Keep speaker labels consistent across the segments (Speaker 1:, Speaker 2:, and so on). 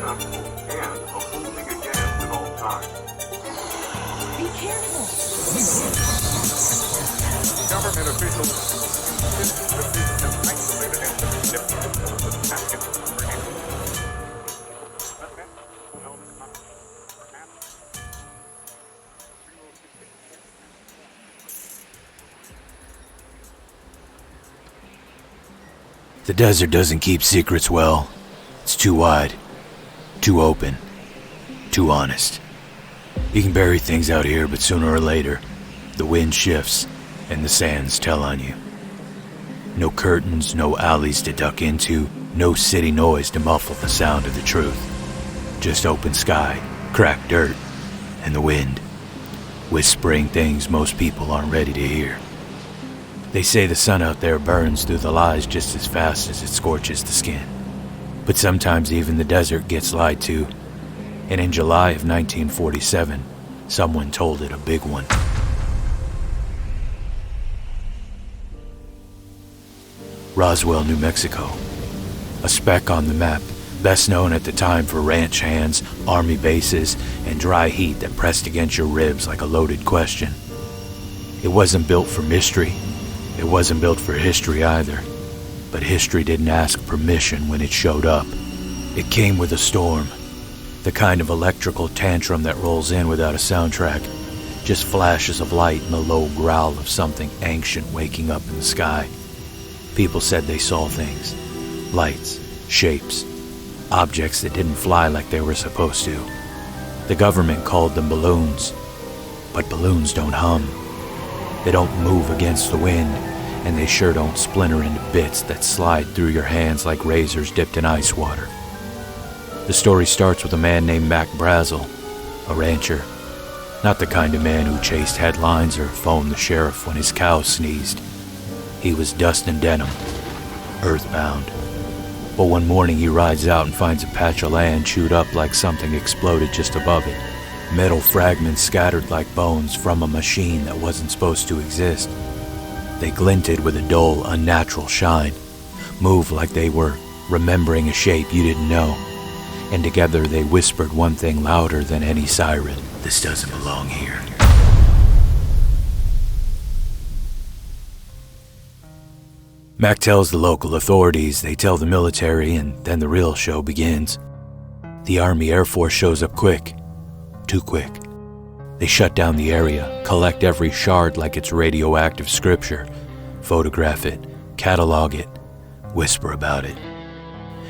Speaker 1: successful and a holding again at all times.
Speaker 2: Be careful.
Speaker 1: Government officials insist that this is an isolated incident of the packet
Speaker 3: The desert doesn't keep secrets well. It's too wide, too open, too honest. You can bury things out here, but sooner or later, the wind shifts and the sands tell on you. No curtains, no alleys to duck into, no city noise to muffle the sound of the truth. Just open sky, cracked dirt, and the wind, whispering things most people aren't ready to hear. They say the sun out there burns through the lies just as fast as it scorches the skin. But sometimes even the desert gets lied to. And in July of 1947, someone told it a big one. Roswell, New Mexico. A speck on the map, best known at the time for ranch hands, army bases, and dry heat that pressed against your ribs like a loaded question. It wasn't built for mystery. It wasn't built for history either, but history didn't ask permission when it showed up. It came with a storm, the kind of electrical tantrum that rolls in without a soundtrack, just flashes of light and the low growl of something ancient waking up in the sky. People said they saw things, lights, shapes, objects that didn't fly like they were supposed to. The government called them balloons, but balloons don't hum. They don't move against the wind, and they sure don't splinter into bits that slide through your hands like razors dipped in ice water. The story starts with a man named Mac Brazel, a rancher. Not the kind of man who chased headlines or phoned the sheriff when his cow sneezed. He was Dustin Denham, earthbound. But one morning he rides out and finds a patch of land chewed up like something exploded just above it. Metal fragments scattered like bones from a machine that wasn't supposed to exist. They glinted with a dull, unnatural shine, moved like they were remembering a shape you didn't know, and together they whispered one thing louder than any siren: "This doesn't belong here." Mac tells the local authorities, they tell the military, and then the real show begins. The Army Air Force shows up quick. Too quick. They shut down the area, collect every shard like it's radioactive scripture, photograph it, catalog it, whisper about it.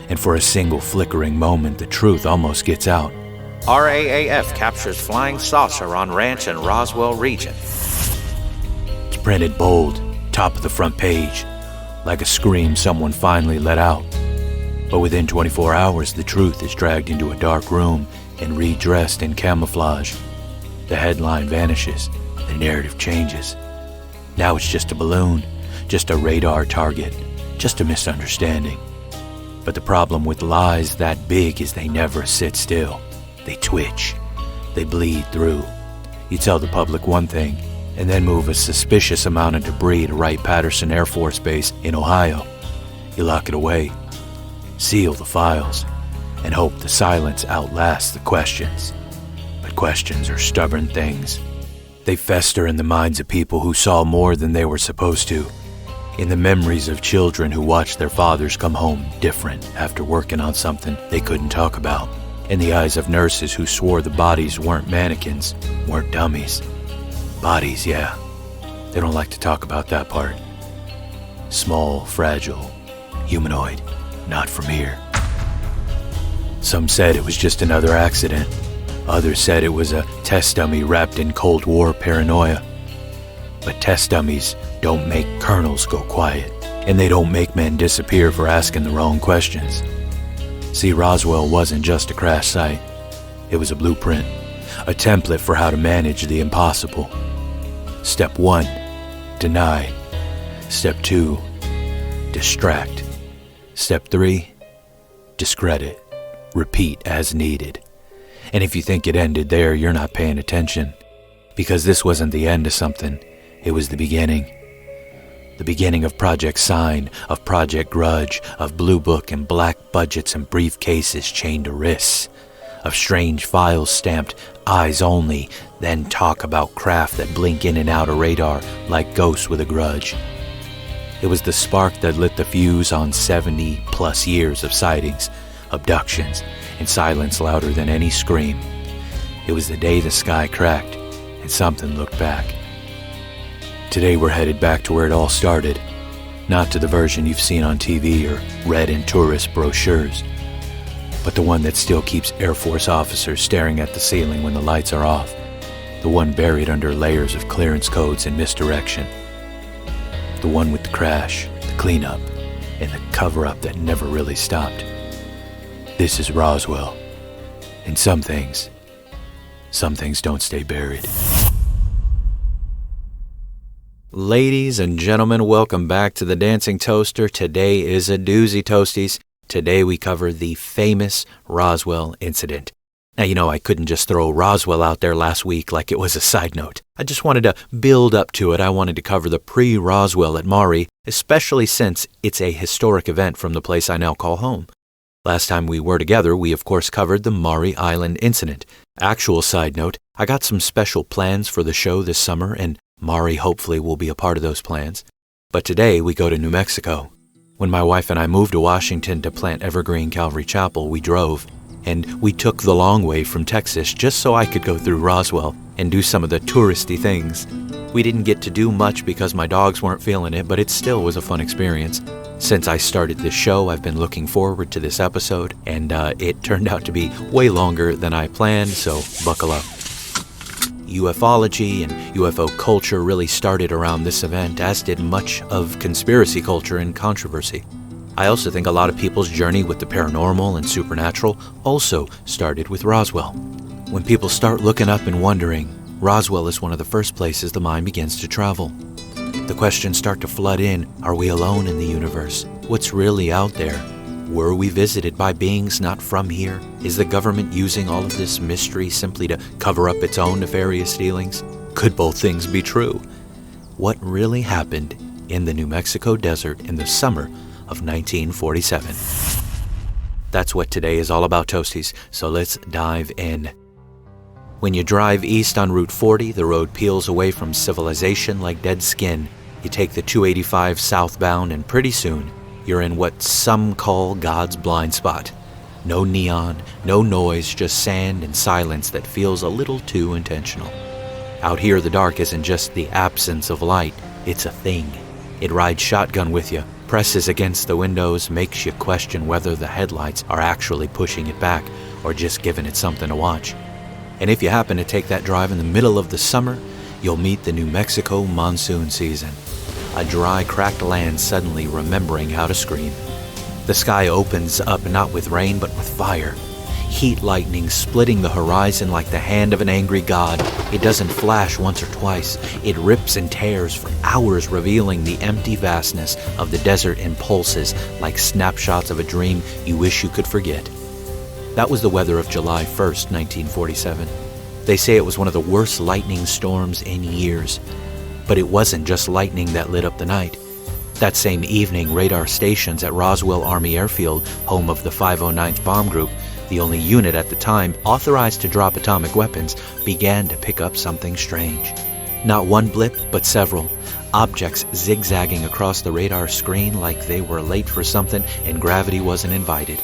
Speaker 3: And for a single flickering moment, the truth almost gets out.
Speaker 4: RAAF captures flying saucer on ranch in Roswell region.
Speaker 3: It's printed bold, top of the front page, like a scream someone finally let out. But within 24 hours, the truth is dragged into a dark room and redressed in camouflage. The headline vanishes, the narrative changes. Now it's just a balloon, just a radar target, just a misunderstanding. But the problem with lies that big is they never sit still. They twitch. They bleed through. You tell the public one thing, and then move a suspicious amount of debris to Wright-Patterson Air Force Base in Ohio. You lock it away, seal the files, and hope the silence outlasts the questions. But questions are stubborn things. They fester in the minds of people who saw more than they were supposed to, in the memories of children who watched their fathers come home different after working on something they couldn't talk about, in the eyes of nurses who swore the bodies weren't mannequins, weren't dummies. Bodies, yeah. They don't like to talk about that part. Small, fragile, humanoid, not from here. Some said it was just another accident. Others said it was a test dummy wrapped in Cold War paranoia. But test dummies don't make colonels go quiet, and they don't make men disappear for asking the wrong questions. See, Roswell wasn't just a crash site. It was a blueprint, a template for how to manage the impossible. Step 1, deny. Step 2, distract. Step 3, discredit. Repeat as needed. And if you think it ended there, you're not paying attention. Because this wasn't the end of something, it was the beginning. The beginning of Project Sign, of Project Grudge, of Blue Book and black budgets and briefcases chained to wrists, of strange files stamped eyes only, then talk about craft that blink in and out of radar like ghosts with a grudge. It was the spark that lit the fuse on 70-plus years of sightings, abductions, and silence louder than any scream. It was the day the sky cracked and something looked back. Today we're headed back to where it all started, not to the version you've seen on TV or read in tourist brochures, but the one that still keeps Air Force officers staring at the ceiling when the lights are off, the one buried under layers of clearance codes and misdirection, the one with the crash, the cleanup, and the cover-up that never really stopped. This is Roswell, and some things don't stay buried. Ladies and gentlemen, welcome back to the Dancing Toaster. Today is a doozy, Toasties. Today we cover the famous Roswell Incident. Now, I couldn't just throw Roswell out there last week like it was a side note. I just wanted to build up to it. I wanted to cover the pre-Roswell at Maury, especially since it's a historic event from the place I now call home. Last time we were together, we of course covered the Maury Island Incident. Actual side note, I got some special plans for the show this summer, and Maury hopefully will be a part of those plans. But today we go to New Mexico. When my wife and I moved to Washington to plant Evergreen Calvary Chapel, we drove, and we took the long way from Texas just so I could go through Roswell and do some of the touristy things. We didn't get to do much because my dogs weren't feeling it, but it still was a fun experience. Since I started this show, I've been looking forward to this episode, and it turned out to be way longer than I planned, so buckle up. Ufology and UFO culture really started around this event, as did much of conspiracy culture and controversy. I also think a lot of people's journey with the paranormal and supernatural also started with Roswell. When people start looking up and wondering, Roswell is one of the first places the mind begins to travel. The questions start to flood in. Are we alone in the universe? What's really out there? Were we visited by beings not from here? Is the government using all of this mystery simply to cover up its own nefarious dealings? Could both things be true? What really happened in the New Mexico desert in the summer of 1947? That's what today is all about, Toasties, so let's dive in. When you drive east on Route 40, the road peels away from civilization like dead skin. You take the 285 southbound, and pretty soon, you're in what some call God's blind spot. No neon, no noise, just sand and silence that feels a little too intentional. Out here, the dark isn't just the absence of light, it's a thing. It rides shotgun with you, presses against the windows, makes you question whether the headlights are actually pushing it back or just giving it something to watch. And if you happen to take that drive in the middle of the summer, you'll meet the New Mexico monsoon season. A dry, cracked land suddenly remembering how to scream. The sky opens up not with rain, but with fire. Heat lightning splitting the horizon like the hand of an angry god. It doesn't flash once or twice. It rips and tears for hours, revealing the empty vastness of the desert in pulses like snapshots of a dream you wish you could forget. That was the weather of July 1st, 1947. They say it was one of the worst lightning storms in years. But it wasn't just lightning that lit up the night. That same evening, radar stations at Roswell Army Airfield, home of the 509th Bomb Group, the only unit at the time authorized to drop atomic weapons, began to pick up something strange. Not one blip, but several. Objects zigzagging across the radar screen like they were late for something and gravity wasn't invited.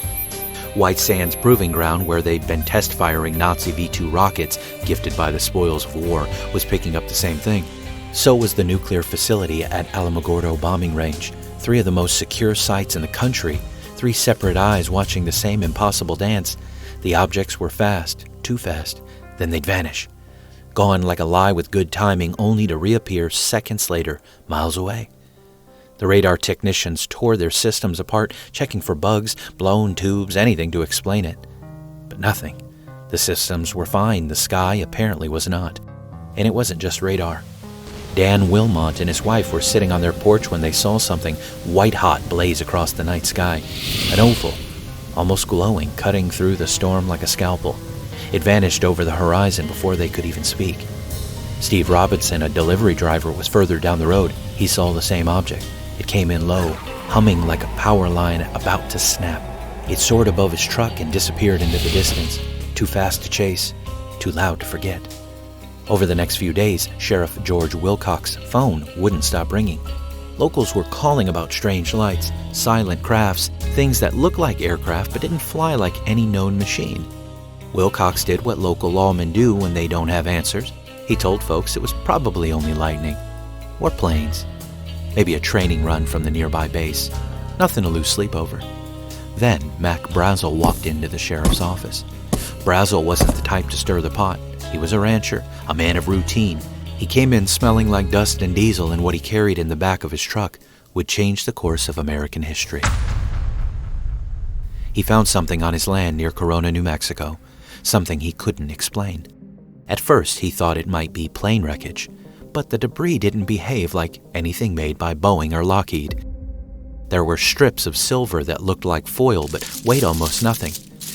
Speaker 3: White Sands Proving Ground, where they'd been test-firing Nazi V-2 rockets gifted by the spoils of war, was picking up the same thing. So was the nuclear facility at Alamogordo bombing range, 3 of the most secure sites in the country, 3 separate eyes watching the same impossible dance. The objects were fast, too fast, then they'd vanish. Gone like a lie with good timing, only to reappear seconds later, miles away. The radar technicians tore their systems apart, checking for bugs, blown tubes, anything to explain it. But nothing. The systems were fine, the sky apparently was not. And it wasn't just radar. Dan Wilmot and his wife were sitting on their porch when they saw something white-hot blaze across the night sky. An oval, almost glowing, cutting through the storm like a scalpel. It vanished over the horizon before they could even speak. Steve Robinson, a delivery driver, was further down the road. He saw the same object. It came in low, humming like a power line about to snap. It soared above his truck and disappeared into the distance. Too fast to chase, too loud to forget. Over the next few days, Sheriff George Wilcox's phone wouldn't stop ringing. Locals were calling about strange lights, silent crafts, things that looked like aircraft but didn't fly like any known machine. Wilcox did what local lawmen do when they don't have answers. He told folks it was probably only lightning. Or planes. Maybe a training run from the nearby base. Nothing to lose sleep over. Then Mac Brazel walked into the sheriff's office. Brazel wasn't the type to stir the pot. He was a rancher, a man of routine. He came in smelling like dust and diesel, and what he carried in the back of his truck would change the course of American history. He found something on his land near Corona, New Mexico, something he couldn't explain. At first, he thought it might be plane wreckage, but the debris didn't behave like anything made by Boeing or Lockheed. There were strips of silver that looked like foil but weighed almost nothing.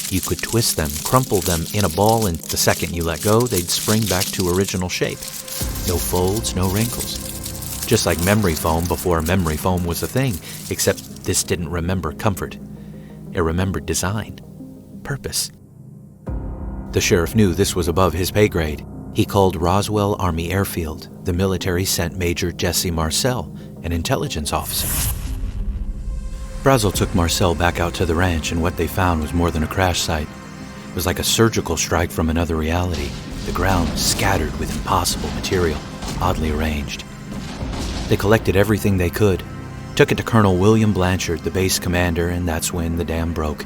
Speaker 3: You could twist them, crumple them in a ball, and the second you let go, they'd spring back to original shape. No folds, no wrinkles. Just like memory foam before memory foam was a thing, except this didn't remember comfort. It remembered design, purpose. The sheriff knew this was above his pay grade. He called Roswell Army Airfield. The military sent Major Jesse Marcel, an intelligence officer. Brazel took Marcel back out to the ranch, and what they found was more than a crash site. It was like a surgical strike from another reality. The ground scattered with impossible material, oddly arranged. They collected everything they could, took it to Colonel William Blanchard, the base commander, and that's when the dam broke.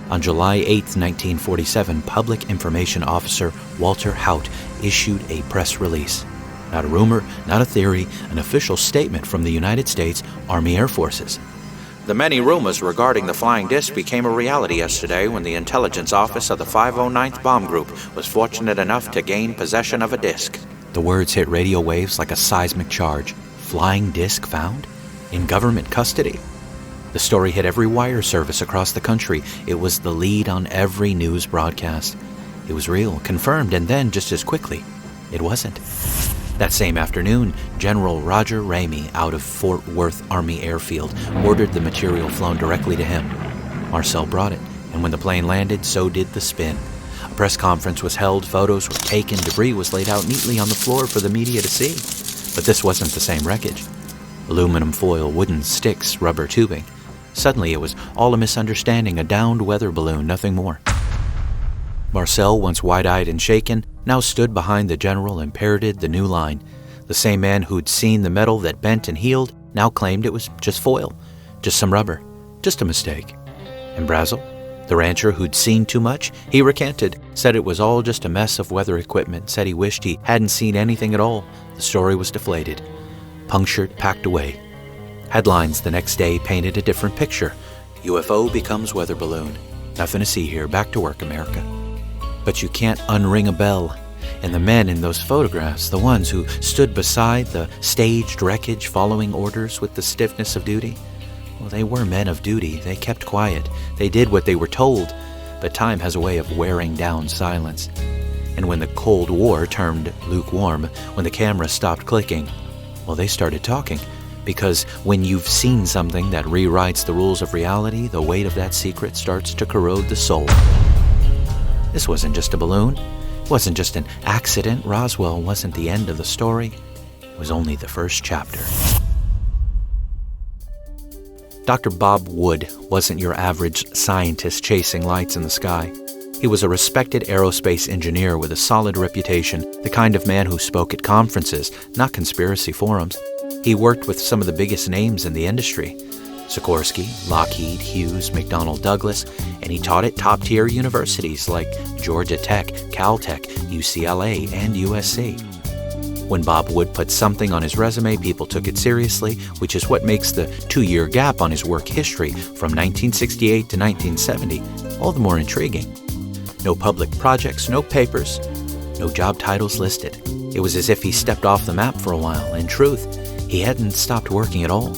Speaker 3: On July 8, 1947, Public Information Officer Walter Haut issued a press release. Not a rumor, not a theory, an official statement from the United States Army Air Forces.
Speaker 4: The many rumors regarding the flying disc became a reality yesterday when the intelligence office of the 509th Bomb Group was fortunate enough to gain possession of a disc.
Speaker 3: The words hit radio waves like a seismic charge. Flying disc found? In government custody? The story hit every wire service across the country. It was the lead on every news broadcast. It was real, confirmed, and then, just as quickly, it wasn't. That same afternoon, General Roger Ramey out of Fort Worth Army Airfield ordered the material flown directly to him. Marcel brought it, and when the plane landed, so did the spin. A press conference was held, photos were taken, debris was laid out neatly on the floor for the media to see. But this wasn't the same wreckage. Aluminum foil, wooden sticks, rubber tubing. Suddenly it was all a misunderstanding, a downed weather balloon, nothing more. Marcel, once wide-eyed and shaken, now stood behind the general and parroted the new line. The same man who'd seen the metal that bent and healed now claimed it was just foil, just some rubber, just a mistake. And Brazel, the rancher who'd seen too much, he recanted, said it was all just a mess of weather equipment, said he wished he hadn't seen anything at all. The story was deflated, punctured, packed away. Headlines the next day painted a different picture. UFO becomes weather balloon. Nothing to see here. Back to work, America. But you can't unring a bell. And the men in those photographs, the ones who stood beside the staged wreckage following orders with the stiffness of duty, well, they were men of duty. They kept quiet. They did what they were told. But time has a way of wearing down silence. And when the Cold War turned lukewarm, when the camera stopped clicking, well, they started talking. Because when you've seen something that rewrites the rules of reality, the weight of that secret starts to corrode the soul. This wasn't just a balloon. It wasn't just an accident. Roswell wasn't the end of the story. It was only the first chapter. Dr. Bob Wood wasn't your average scientist chasing lights in the sky. He was a respected aerospace engineer with a solid reputation, the kind of man who spoke at conferences, not conspiracy forums. He worked with some of the biggest names in the industry, Sikorsky, Lockheed, Hughes, McDonnell Douglas, and he taught at top-tier universities like Georgia Tech, Caltech, UCLA, and USC. When Bob Wood put something on his resume, people took it seriously, which is what makes the 2-year gap on his work history from 1968 to 1970 all the more intriguing. No public projects, no papers, no job titles listed. It was as if he stepped off the map for a while. In truth, he hadn't stopped working at all.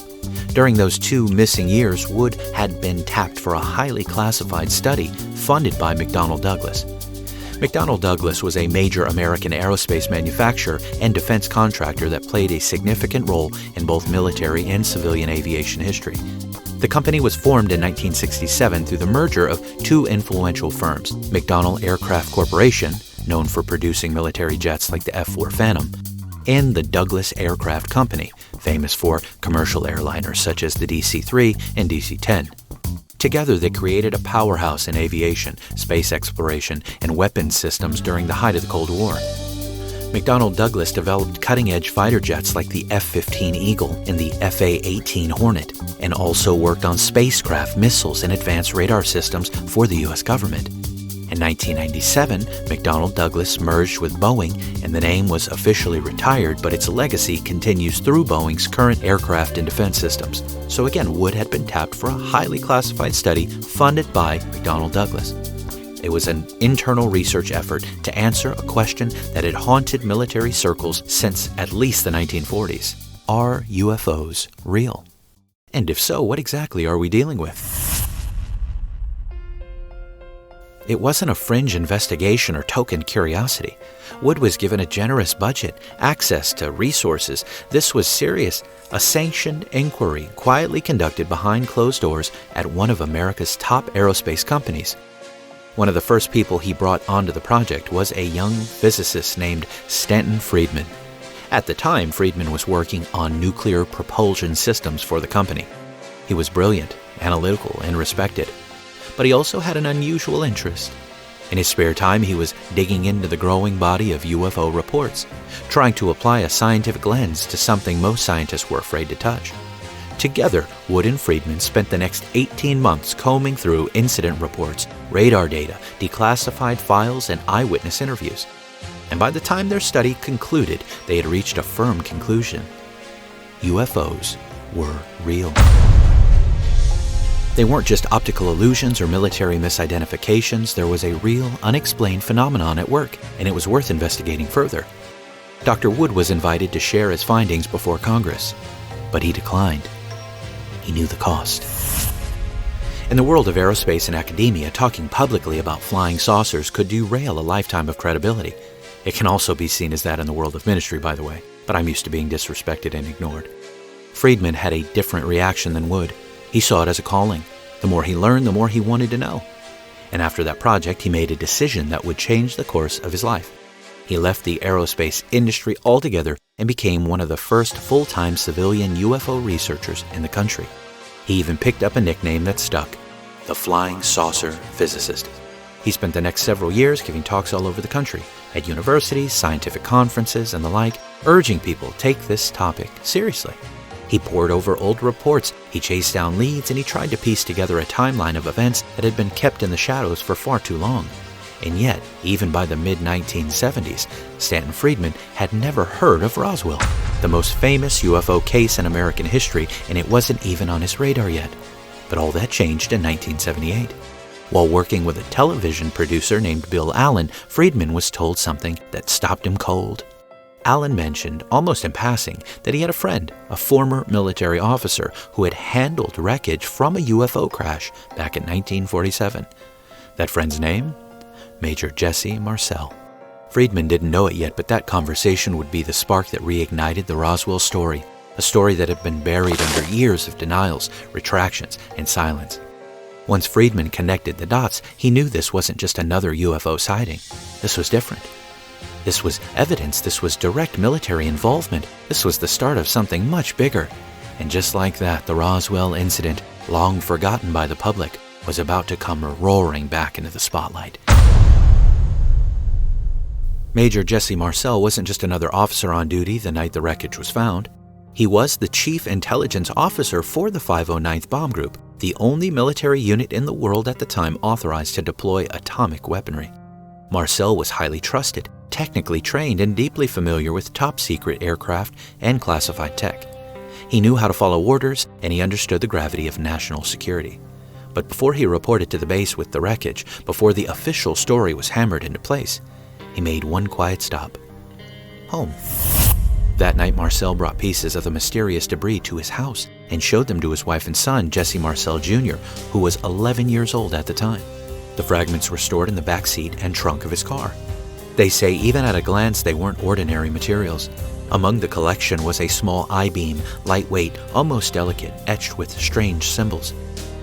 Speaker 3: During those 2 missing years, Wood had been tapped for a highly classified study funded by McDonnell Douglas. McDonnell Douglas was a major American aerospace manufacturer and defense contractor that played a significant role in both military and civilian aviation history. The company was formed in 1967 through the merger of two influential firms, McDonnell Aircraft Corporation, known for producing military jets like the F-4 Phantom, and the Douglas Aircraft Company, famous for commercial airliners such as the DC-3 and DC-10. Together, they created a powerhouse in aviation, space exploration, and weapons systems during the height of the Cold War. McDonnell Douglas developed cutting-edge fighter jets like the F-15 Eagle and the FA-18 Hornet, and also worked on spacecraft, missiles, and advanced radar systems for the U.S. government. In 1997, McDonnell Douglas merged with Boeing, and the name was officially retired, but its legacy continues through Boeing's current aircraft and defense systems. So again, Wood had been tapped for a highly classified study funded by McDonnell Douglas. It was an internal research effort to answer a question that had haunted military circles since at least the 1940s. Are UFOs real? And if so, what exactly are we dealing with? It wasn't a fringe investigation or token curiosity. Wood was given a generous budget, access to resources. This was serious, a sanctioned inquiry quietly conducted behind closed doors at one of America's top aerospace companies. One of the first people he brought onto the project was a young physicist named Stanton Friedman. At the time, Friedman was working on nuclear propulsion systems for the company. He was brilliant, analytical, and respected. But he also had an unusual interest. In his spare time, he was digging into the growing body of UFO reports, trying to apply a scientific lens to something most scientists were afraid to touch. Together, Wood and Friedman spent the next 18 months combing through incident reports, radar data, declassified files, and eyewitness interviews. And by the time their study concluded, they had reached a firm conclusion. UFOs were real. They weren't just optical illusions or military misidentifications. There was a real, unexplained phenomenon at work, and it was worth investigating further. Dr. Wood was invited to share his findings before Congress, but he declined. He knew the cost. In the world of aerospace and academia, talking publicly about flying saucers could derail a lifetime of credibility. It can also be seen as that in the world of ministry, by the way, but I'm used to being disrespected and ignored. Friedman had a different reaction than Wood. He saw it as a calling. The more he learned, the more he wanted to know. And after that project, he made a decision that would change the course of his life. He left the aerospace industry altogether and became one of the first full-time civilian UFO researchers in the country. He even picked up a nickname that stuck, the Flying Saucer Physicist. He spent the next several years giving talks all over the country, at universities, scientific conferences, and the like, urging people to take this topic seriously. He pored over old reports, he chased down leads, and he tried to piece together a timeline of events that had been kept in the shadows for far too long. And yet, even by the mid-1970s, Stanton Friedman had never heard of Roswell, the most famous UFO case in American history, and it wasn't even on his radar yet. But all that changed in 1978. While working with a television producer named Bill Allen, Friedman was told something that stopped him cold. Allen mentioned, almost in passing, that he had a friend, a former military officer, who had handled wreckage from a UFO crash back in 1947. That friend's name? Major Jesse Marcel. Friedman didn't know it yet, but that conversation would be the spark that reignited the Roswell story, a story that had been buried under years of denials, retractions, and silence. Once Friedman connected the dots, he knew this wasn't just another UFO sighting. This was different. This was evidence. This was direct military involvement. This was the start of something much bigger. And just like that, the Roswell Incident, long forgotten by the public, was about to come roaring back into the spotlight. Major Jesse Marcel wasn't just another officer on duty the night the wreckage was found. He was the chief intelligence officer for the 509th Bomb Group, the only military unit in the world at the time authorized to deploy atomic weaponry. Marcel was highly trusted, technically trained, and deeply familiar with top-secret aircraft and classified tech. He knew how to follow orders, and he understood the gravity of national security. But before he reported to the base with the wreckage, before the official story was hammered into place, he made one quiet stop. Home. That night, Marcel brought pieces of the mysterious debris to his house and showed them to his wife and son, Jesse Marcel Jr., who was 11 years old at the time. The fragments were stored in the back seat and trunk of his car. They say even at a glance they weren't ordinary materials. Among the collection was a small I-beam, lightweight, almost delicate, etched with strange symbols.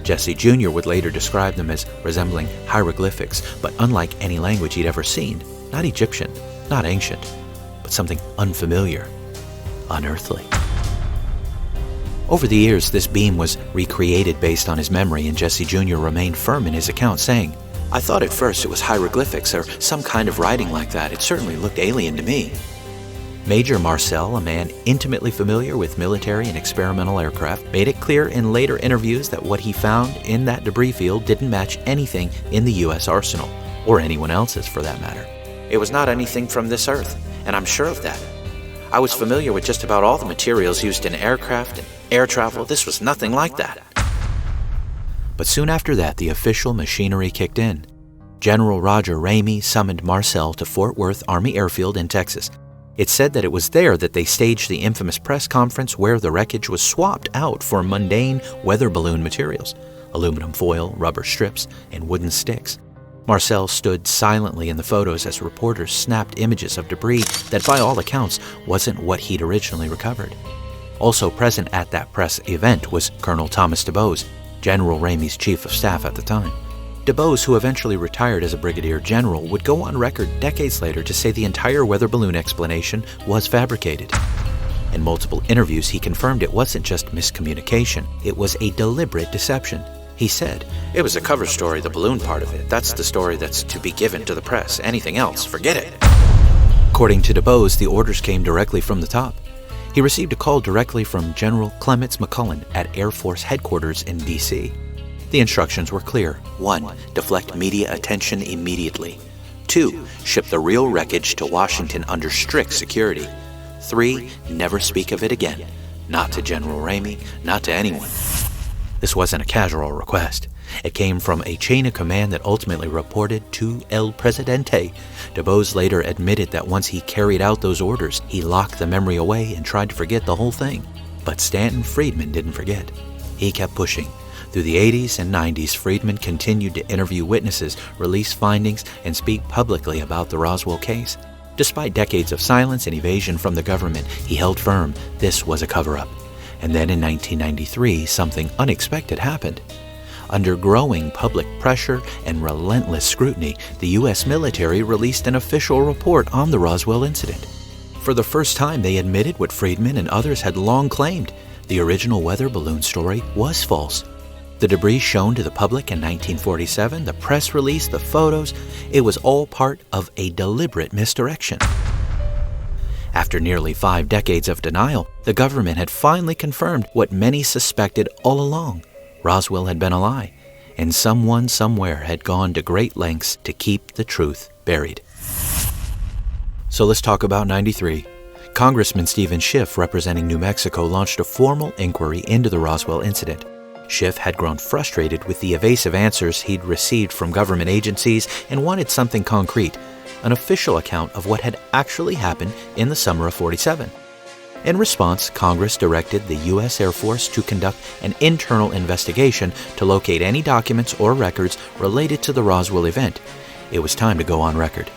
Speaker 3: Jesse Jr. would later describe them as resembling hieroglyphics, but unlike any language he'd ever seen. Not Egyptian, not ancient, but something unfamiliar, unearthly. Over the years, this beam was recreated based on his memory, and Jesse Jr. remained firm in his account, saying, "I thought at first it was hieroglyphics or some kind of writing like that. It certainly looked alien to me." Major Marcel, a man intimately familiar with military and experimental aircraft, made it clear in later interviews that what he found in that debris field didn't match anything in the U.S. arsenal, or anyone else's for that matter.
Speaker 4: It was not anything from this earth, and I'm sure of that. I was familiar with just about all the materials used in aircraft and air travel. This was nothing like that.
Speaker 3: But soon after that, the official machinery kicked in. General Roger Ramey summoned Marcel to Fort Worth Army Airfield in Texas. It said that it was there that they staged the infamous press conference where the wreckage was swapped out for mundane weather balloon materials, aluminum foil, rubber strips, and wooden sticks. Marcel stood silently in the photos as reporters snapped images of debris that by all accounts wasn't what he'd originally recovered. Also present at that press event was Colonel Thomas DuBose, General Ramey's chief of staff at the time. DuBose, who eventually retired as a brigadier general, would go on record decades later to say the entire weather balloon explanation was fabricated. In multiple interviews, he confirmed it wasn't just miscommunication, it was a deliberate deception. He said,
Speaker 4: "It was a cover story, the balloon part of it. That's the story that's to be given to the press. Anything else, forget it."
Speaker 3: According to DuBose, the orders came directly from the top. He received a call directly from General Clements McCullen at Air Force Headquarters in D.C. The instructions were clear. 1. Deflect media attention immediately. 2. Ship the real wreckage to Washington under strict security. 3. Never speak of it again. Not to General Ramey, not to anyone. This wasn't a casual request. It came from a chain of command that ultimately reported to El Presidente. DuBose later admitted that once he carried out those orders, he locked the memory away and tried to forget the whole thing. But Stanton Friedman didn't forget. He kept pushing. Through the 80s and 90s, Friedman continued to interview witnesses, release findings, and speak publicly about the Roswell case. Despite decades of silence and evasion from the government, he held firm this was a cover-up. And then in 1993, something unexpected happened. Under growing public pressure and relentless scrutiny, the U.S. military released an official report on the Roswell Incident. For the first time, they admitted what Friedman and others had long claimed. The original weather balloon story was false. The debris shown to the public in 1947, the press release, the photos, it was all part of a deliberate misdirection. After nearly 5 decades of denial, the government had finally confirmed what many suspected all along. Roswell had been a lie, and someone somewhere had gone to great lengths to keep the truth buried. So let's talk about 93. Congressman Stephen Schiff, representing New Mexico, launched a formal inquiry into the Roswell incident. Schiff had grown frustrated with the evasive answers he'd received from government agencies and wanted something concrete, an official account of what had actually happened in the summer of '47. In response, Congress directed the U.S. Air Force to conduct an internal investigation to locate any documents or records related to the Roswell event. It was time to go on record.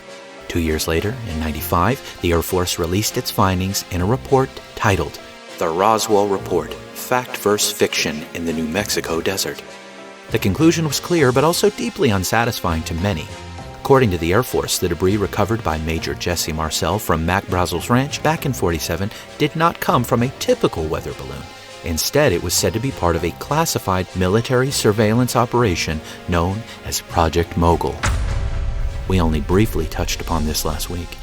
Speaker 3: 2 years later, in '95, the Air Force released its findings in a report titled, "The Roswell Report, Fact vs. Fiction in the New Mexico Desert." The conclusion was clear, but also deeply unsatisfying to many. According to the Air Force, the debris recovered by Major Jesse Marcel from Mac Brazel's ranch back in '47 did not come from a typical weather balloon. Instead, it was said to be part of a classified military surveillance operation known as Project Mogul. We only briefly touched upon this last week.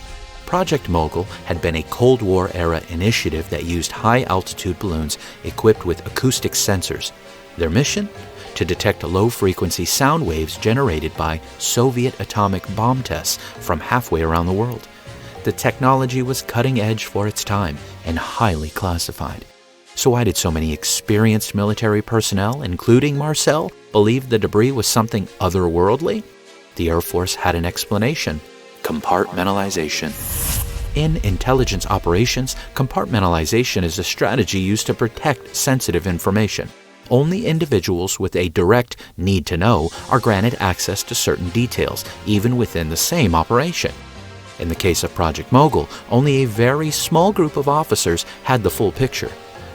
Speaker 3: Project Mogul had been a Cold War-era initiative that used high-altitude balloons equipped with acoustic sensors. Their mission? To detect low-frequency sound waves generated by Soviet atomic bomb tests from halfway around the world. The technology was cutting-edge for its time and highly classified. So why did so many experienced military personnel, including Marcel, believe the debris was something otherworldly? The Air Force had an explanation: compartmentalization. In intelligence operations, compartmentalization is a strategy used to protect sensitive information.
Speaker 4: only individuals with a direct need to know are granted access to certain details, even within the same operation. In the case of Project Mogul, only a very small group of officers had the full picture.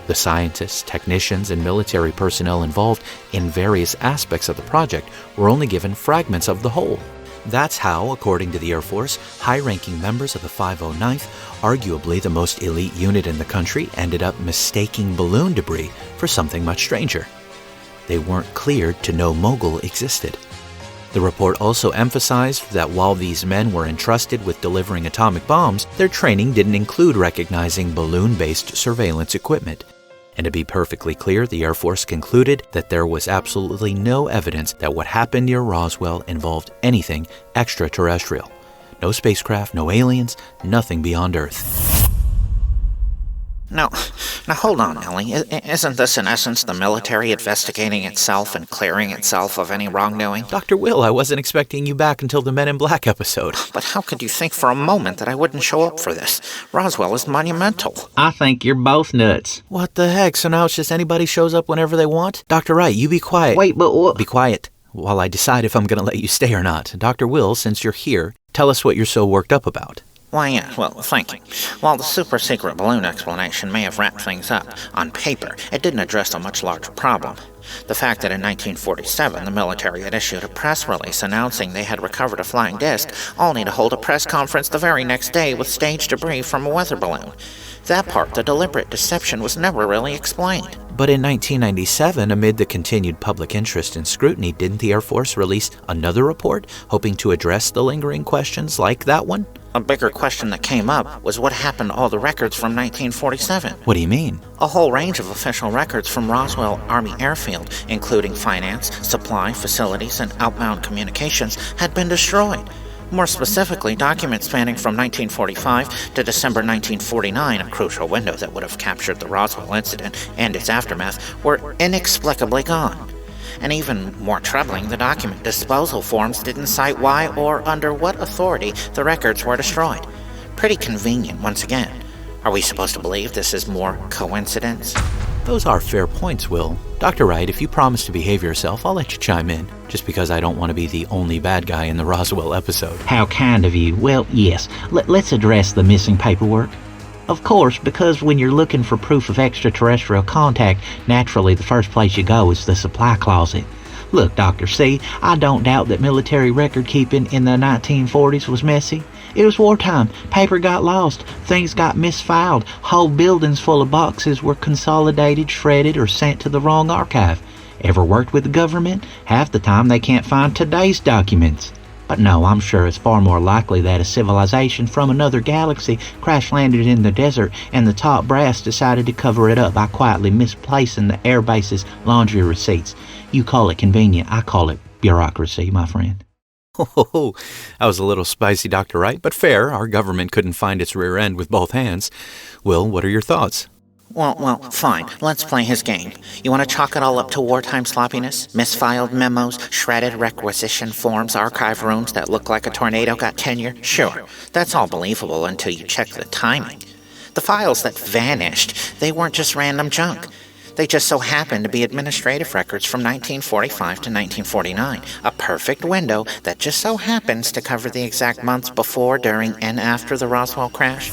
Speaker 4: The scientists, technicians, and military personnel involved in various aspects of the project were only given fragments of the whole. That's how, according to the Air Force, high-ranking members of the 509th, arguably the most elite unit in the country, ended up mistaking balloon debris for something much stranger. They weren't cleared to know Mogul existed. The report also emphasized that while these men were entrusted with delivering atomic bombs, their training didn't include recognizing balloon-based surveillance equipment. And to be perfectly clear, the Air Force concluded that there was absolutely no evidence that what happened near Roswell involved anything extraterrestrial. No spacecraft, no aliens, nothing beyond Earth.
Speaker 5: Now hold on, Ellie. Isn't this in essence the military investigating itself and clearing itself of any wrongdoing?
Speaker 4: Dr. Will, I wasn't expecting you back until the Men in Black episode.
Speaker 5: But how could you think for a moment that I wouldn't show up for this? Roswell is monumental.
Speaker 6: I think you're both nuts.
Speaker 4: What the heck? So now it's just anybody shows up whenever they want? Dr. Wright, you be quiet.
Speaker 6: Wait, but what?
Speaker 4: Be quiet while I decide if I'm going to let you stay or not. Dr. Will, since you're here, tell us what you're so worked up about.
Speaker 5: Why, yeah, well, thank you. While the super-secret balloon explanation may have wrapped things up, on paper, it didn't address a much larger problem. The fact that in 1947 the military had issued a press release announcing they had recovered a flying disc, only to hold a press conference the very next day with staged debris from a weather balloon. That part, the deliberate deception, was never really explained.
Speaker 4: But in 1997, amid the continued public interest and scrutiny, didn't the Air Force release another report, hoping to address the lingering questions like that one?
Speaker 5: A bigger question that came up was what happened to all the records from 1947.
Speaker 4: What do you mean?
Speaker 5: A whole range of official records from Roswell Army Airfield, including finance, supply, facilities, and outbound communications, had been destroyed. More specifically, documents spanning from 1945 to December 1949, a crucial window that would have captured the Roswell Incident and its aftermath, were inexplicably gone. And even more troubling, the document disposal forms didn't cite why or under what authority the records were destroyed. Pretty convenient, once again. Are we supposed to believe this is more coincidence?
Speaker 4: Those are fair points, Will. Dr. Wright, if you promise to behave yourself, I'll let you chime in, just because I don't want to be the only bad guy in the Roswell episode.
Speaker 6: How kind of you. Well, yes, let's address the missing paperwork. Of course, because when you're looking for proof of extraterrestrial contact, naturally the first place you go is the supply closet. Look, Dr. C, I don't doubt that military record keeping in the 1940s was messy. It was wartime. Paper got lost. Things got misfiled. Whole buildings full of boxes were consolidated, shredded, or sent to the wrong archive. Ever worked with the government? Half the time they can't find today's documents. But no, I'm sure it's far more likely that a civilization from another galaxy crash-landed in the desert and the top brass decided to cover it up by quietly misplacing the air base's laundry receipts. You call it convenient, I call it bureaucracy, my friend.
Speaker 4: Oh, that was a little spicy, Dr. Wright, but fair. Our government couldn't find its rear end with both hands. Will, what are your thoughts?
Speaker 5: Well, fine. Let's play his game. You want to chalk it all up to wartime sloppiness? Misfiled memos, shredded requisition forms, archive rooms that look like a tornado got tenure? Sure, that's all believable until you check the timing. The files that vanished, they weren't just random junk. They just so happened to be administrative records from 1945 to 1949, a perfect window that just so happens to cover the exact months before, during, and after the Roswell crash.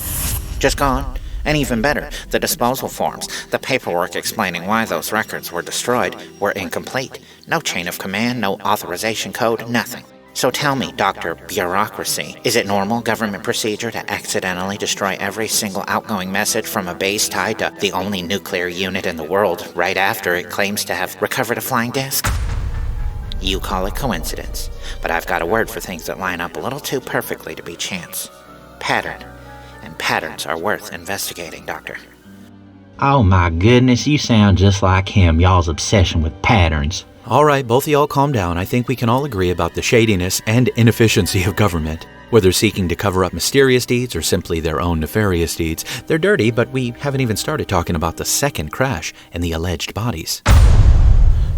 Speaker 5: Just gone. And even better, the disposal forms, the paperwork explaining why those records were destroyed, were incomplete. No chain of command, no authorization code, nothing. So tell me, Dr. Bureaucracy, is it normal government procedure to accidentally destroy every single outgoing message from a base tied to the only nuclear unit in the world right after it claims to have recovered a flying disc? You call it coincidence, but I've got a word for things that line up a little too perfectly to be chance. Pattern. And patterns are worth investigating, Doctor.
Speaker 6: Oh my goodness, you sound just like him, y'all's obsession with patterns.
Speaker 4: All right, both of y'all calm down. I think we can all agree about the shadiness and inefficiency of government. Whether seeking to cover up mysterious deeds or simply their own nefarious deeds, they're dirty, but we haven't even started talking about the second crash and the alleged bodies.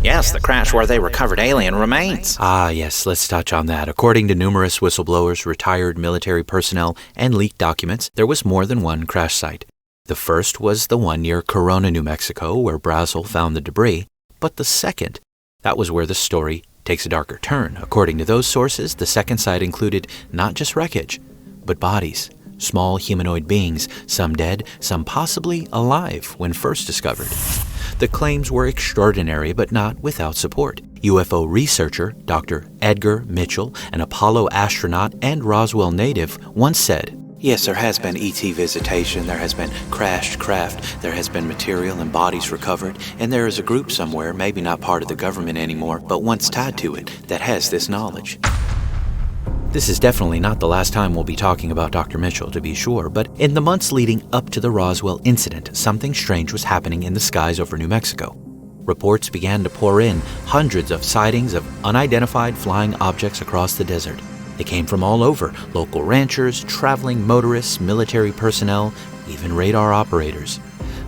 Speaker 5: Yes, the crash where they recovered alien remains.
Speaker 4: Ah, yes, let's touch on that. According to numerous whistleblowers, retired military personnel, and leaked documents, there was more than one crash site. The first was the one near Corona, New Mexico, where Brazel found the debris. But the second, that was where the story takes a darker turn. According to those sources, the second site included not just wreckage, but bodies, small humanoid beings, some dead, some possibly alive when first discovered. The claims were extraordinary, but not without support. UFO researcher Dr. Edgar Mitchell, an Apollo astronaut and Roswell native, once said, "Yes, there has been ET visitation, there has been crashed craft, there has been material and bodies recovered, and there is a group somewhere, maybe not part of the government anymore, but once tied to it, that has this knowledge." This is definitely not the last time we'll be talking about Dr. Mitchell, to be sure, but in the months leading up to the Roswell incident, something strange was happening in the skies over New Mexico. Reports began to pour in, hundreds of sightings of unidentified flying objects across the desert. They came from all over, local ranchers, traveling motorists, military personnel, even radar operators.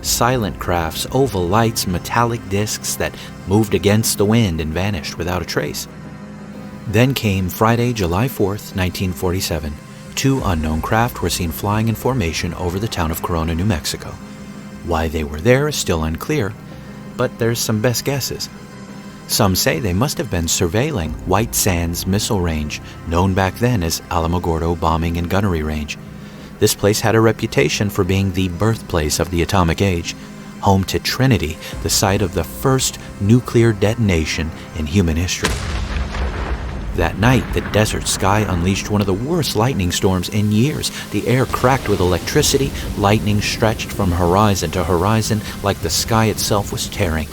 Speaker 4: Silent crafts, oval lights, metallic discs that moved against the wind and vanished without a trace. Then came Friday, July 4th, 1947. Two unknown craft were seen flying in formation over the town of Corona, New Mexico. Why they were there is still unclear, but there's some best guesses. Some say they must have been surveilling White Sands Missile Range, known back then as Alamogordo Bombing and Gunnery Range. This place had a reputation for being the birthplace of the atomic age, home to Trinity, the site of the first nuclear detonation in human history. That night, the desert sky unleashed one of the worst lightning storms in years. The air cracked with electricity, lightning stretched from horizon to horizon like the sky itself was tearing.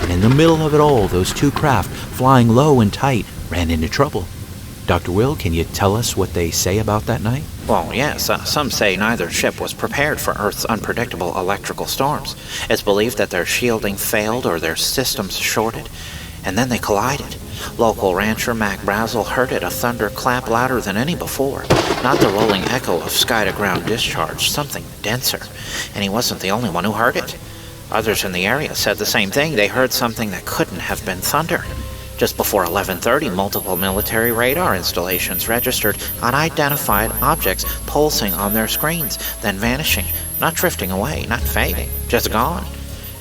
Speaker 4: And in the middle of it all, those two craft, flying low and tight, ran into trouble. Dr. Will, can you tell us what they say about that night?
Speaker 5: Well, yes, some say neither ship was prepared for Earth's unpredictable electrical storms. It's believed that their shielding failed or their systems shorted, and then they collided. Local rancher Mac Brazel heard it, a thunder clap louder than any before. Not the rolling echo of sky-to-ground discharge, something denser. And he wasn't the only one who heard it. Others in the area said the same thing. They heard something that couldn't have been thunder. Just before 11:30, multiple military radar installations registered unidentified objects pulsing on their screens, then vanishing, not drifting away, not fading, just gone.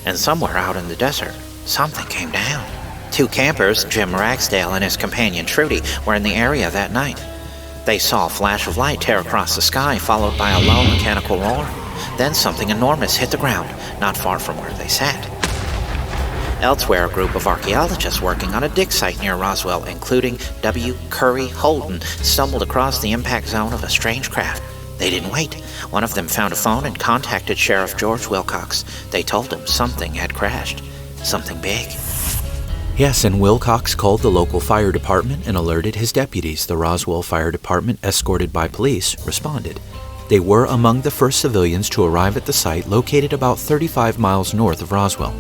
Speaker 5: And somewhere out in the desert, something came down. Two campers, Jim Ragsdale and his companion Trudy, were in the area that night. They saw a flash of light tear across the sky, followed by a low mechanical roar. Then something enormous hit the ground, not far from where they sat. Elsewhere, a group of archaeologists working on a dig site near Roswell, including W. Curry Holden, stumbled across the impact zone of a strange craft. They didn't wait. One of them found a phone and contacted Sheriff George Wilcox. They told him something had crashed. Something big.
Speaker 4: Yes, and Wilcox called the local fire department and alerted his deputies. The Roswell Fire Department, escorted by police, responded. They were among the first civilians to arrive at the site, located about 35 miles north of Roswell.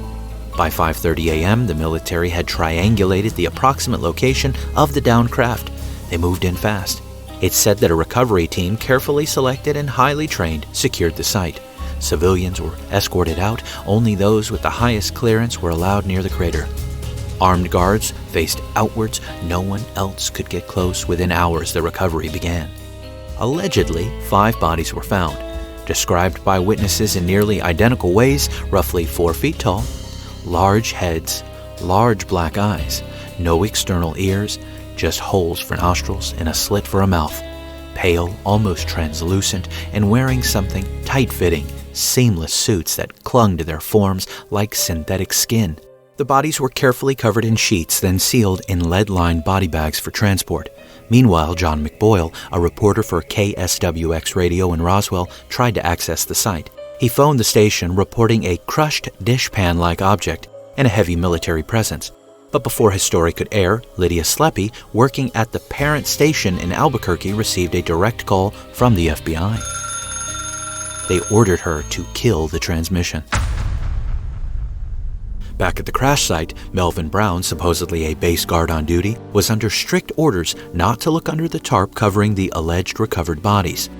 Speaker 4: By 5:30 a.m., the military had triangulated the approximate location of the downed craft. They moved in fast. It's said that a recovery team, carefully selected and highly trained, secured the site. Civilians were escorted out. Only those with the highest clearance were allowed near the crater. Armed guards faced outwards. No one else could get close. Within hours, the recovery began. Allegedly, 5 bodies were found, described by witnesses in nearly identical ways, roughly 4 feet tall, large heads, large black eyes, no external ears, just holes for nostrils and a slit for a mouth, pale, almost translucent, and wearing something tight-fitting, seamless suits that clung to their forms like synthetic skin. The bodies were carefully covered in sheets, then sealed in lead-lined body bags for transport. Meanwhile, John McBoyle, a reporter for KSWX Radio in Roswell, tried to access the site. He phoned the station, reporting a crushed dishpan-like object and a heavy military presence. But before his story could air, Lydia Sleppy, working at the parent station in Albuquerque, received a direct call from the FBI. They ordered her to kill the transmission. Back at the crash site, Melvin Brown, supposedly a base guard on duty, was under strict orders not to look under the tarp covering the alleged recovered bodies.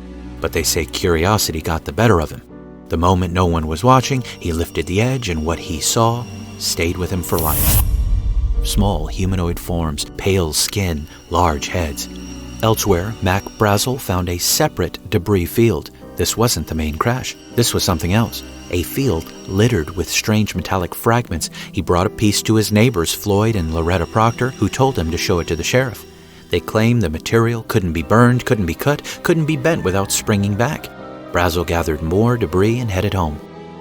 Speaker 4: But they say curiosity got the better of him. The moment no one was watching, he lifted the edge, and what he saw stayed with him for life. Small humanoid forms, pale skin, large heads. Elsewhere, Mac Brazel found a separate debris field. This wasn't the main crash. This was something else. A field littered with strange metallic fragments. He brought a piece to his neighbors, Floyd and Loretta Proctor, who told him to show it to the sheriff. They claimed the material couldn't be burned, couldn't be cut, couldn't be bent without springing back. Brazel gathered more debris and headed home.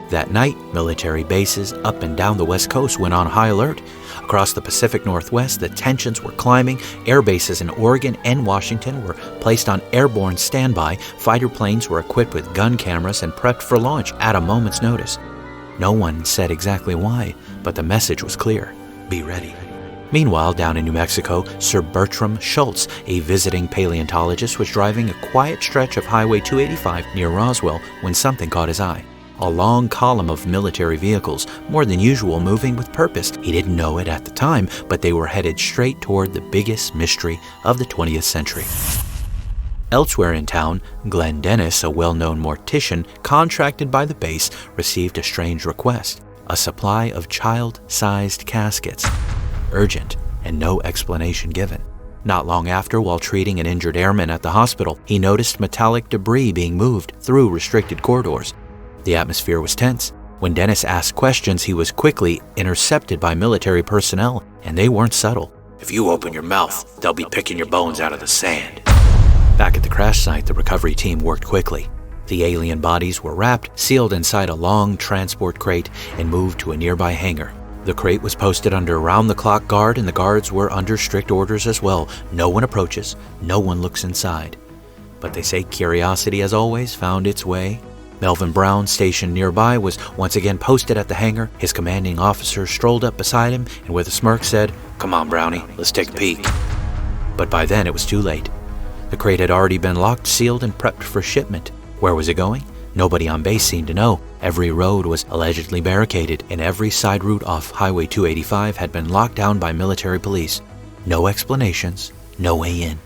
Speaker 4: That night, military bases up and down the West Coast went on high alert. Across the Pacific Northwest, the tensions were climbing. Air bases in Oregon and Washington were placed on airborne standby. Fighter planes were equipped with gun cameras and prepped for launch at a moment's notice. No one said exactly why, but the message was clear. Be ready. Meanwhile, down in New Mexico, Sir Bertram Schultz, a visiting paleontologist, was driving a quiet stretch of Highway 285 near Roswell when something caught his eye. A long column of military vehicles, more than usual, moving with purpose. He didn't know it at the time, but they were headed straight toward the biggest mystery of the 20th century. Elsewhere in town, Glenn Dennis, a well-known mortician contracted by the base, received a strange request: a supply of child-sized caskets. Urgent, and no explanation given. Not long after, while treating an injured airman at the hospital, he noticed metallic debris being moved through restricted corridors. The atmosphere was tense. When Dennis asked questions, he was quickly intercepted by military personnel, and they weren't subtle.
Speaker 3: If you open your mouth, they'll be picking your bones out of the sand.
Speaker 4: Back at the crash site, the recovery team worked quickly. The alien bodies were wrapped, sealed inside a long transport crate, and moved to a nearby hangar. The crate was posted under round-the-clock guard, and the guards were under strict orders as well. No one approaches, no one looks inside. But they say curiosity, as always, found its way. Melvin Brown, stationed nearby, was once again posted at the hangar. His commanding officer strolled up beside him and with a smirk said, "Come on, Brownie, let's take a peek." But by then it was too late. The crate had already been locked, sealed, and prepped for shipment. Where was it going? Nobody on base seemed to know. Every road was allegedly barricaded, and every side route off Highway 285 had been locked down by military police. No explanations, no way in.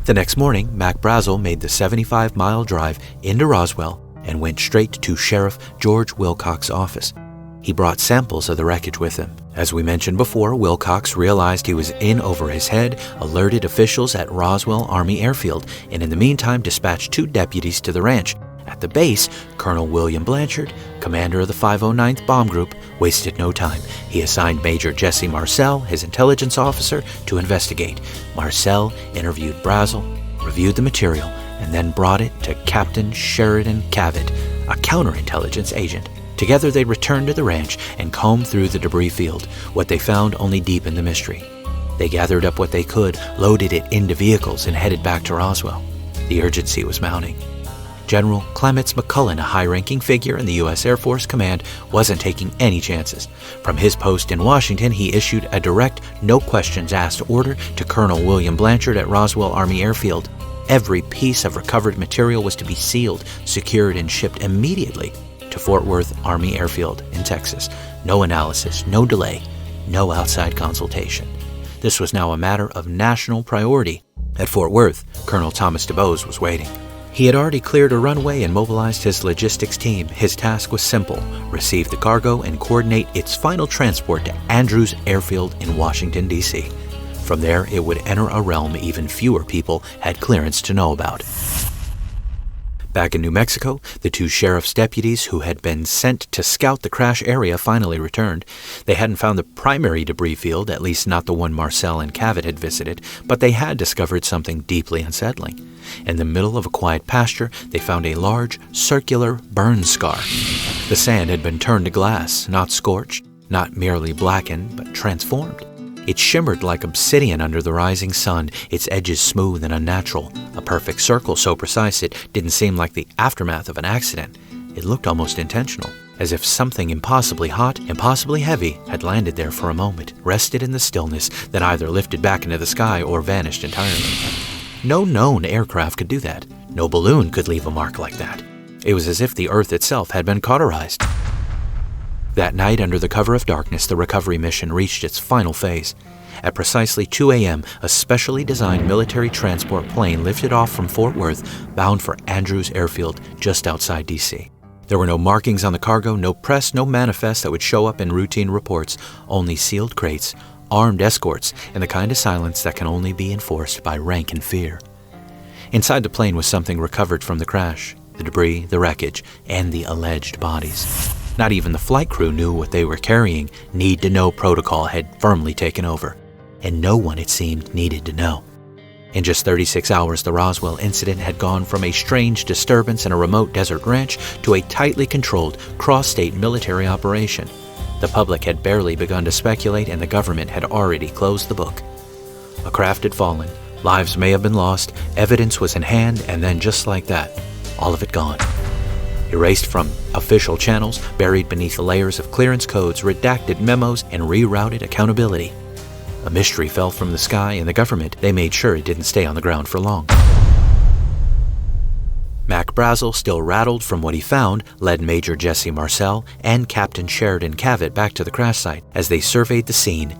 Speaker 4: The next morning, Mac Brazel made the 75-mile drive into Roswell and went straight to Sheriff George Wilcox's office. He brought samples of the wreckage with him. As we mentioned before, Wilcox realized he was in over his head, alerted officials at Roswell Army Airfield, and in the meantime dispatched 2 deputies to the ranch. At the base, Colonel William Blanchard, commander of the 509th Bomb Group, wasted no time. He assigned Major Jesse Marcel, his intelligence officer, to investigate. Marcel interviewed Brazel, reviewed the material, and then brought it to Captain Sheridan Cavett, a counterintelligence agent. Together they returned to the ranch and combed through the debris field. What they found only deepened the mystery. They gathered up what they could, loaded it into vehicles, and headed back to Roswell. The urgency was mounting. General Clements McCullen, a high-ranking figure in the U.S. Air Force Command, wasn't taking any chances. From his post in Washington, he issued a direct, no-questions-asked order to Colonel William Blanchard at Roswell Army Airfield. Every piece of recovered material was to be sealed, secured, and shipped immediately to Fort Worth Army Airfield in Texas. No analysis, no delay, no outside consultation. This was now a matter of national priority. At Fort Worth, Colonel Thomas DuBose was waiting. He had already cleared a runway and mobilized his logistics team. His task was simple: receive the cargo and coordinate its final transport to Andrews Airfield in Washington, D.C. From there, it would enter a realm even fewer people had clearance to know about. Back in New Mexico, the 2 sheriff's deputies who had been sent to scout the crash area finally returned. They hadn't found the primary debris field, at least not the one Marcel and Cavett had visited, but they had discovered something deeply unsettling. In the middle of a quiet pasture, they found a large, circular burn scar. The sand had been turned to glass, not scorched, not merely blackened, but transformed. It shimmered like obsidian under the rising sun, its edges smooth and unnatural, a perfect circle so precise it didn't seem like the aftermath of an accident. It looked almost intentional, as if something impossibly hot, impossibly heavy had landed there for a moment, rested in the stillness, then either lifted back into the sky or vanished entirely. No known aircraft could do that. No balloon could leave a mark like that. It was as if the Earth itself had been cauterized. That night, under the cover of darkness, the recovery mission reached its final phase. At precisely 2 a.m., a specially designed military transport plane lifted off from Fort Worth, bound for Andrews Airfield, just outside D.C. There were no markings on the cargo, no press, no manifest that would show up in routine reports, only sealed crates, armed escorts, and the kind of silence that can only be enforced by rank and fear. Inside the plane was something recovered from the crash. the debris, the wreckage, and the alleged bodies. Not even the flight crew knew what they were carrying. Need-to-know protocol had firmly taken over, and no one, it seemed, needed to know. In just 36 hours, the Roswell incident had gone from a strange disturbance in a remote desert ranch to a tightly controlled, cross-state military operation. The public had barely begun to speculate, and the government had already closed the book. A craft had fallen, lives may have been lost, evidence was in hand, and then just like that, all of it gone. Erased from official channels, buried beneath layers of clearance codes, redacted memos, and rerouted accountability. A mystery fell from the sky, and the government, they made sure it didn't stay on the ground for long. Mac Brazel, still rattled from what he found, led Major Jesse Marcel and Captain Sheridan Cavett back to the crash site. As they surveyed the scene,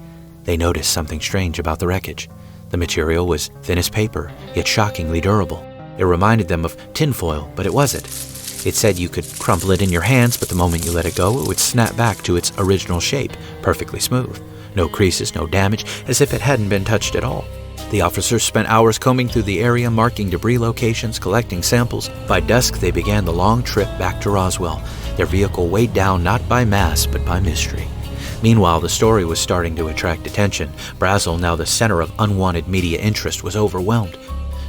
Speaker 4: they noticed something strange about the wreckage. The material was thin as paper, yet shockingly durable. It reminded them of tinfoil, but it wasn't. It said you could crumple it in your hands, but the moment you let it go, it would snap back to its original shape, perfectly smooth. No creases, no damage, as if it hadn't been touched at all. The officers spent hours combing through the area, marking debris locations, collecting samples. By dusk, they began the long trip back to Roswell, their vehicle weighed down not by mass, but by mystery. Meanwhile, the story was starting to attract attention. Brazel, now the center of unwanted media interest, was overwhelmed.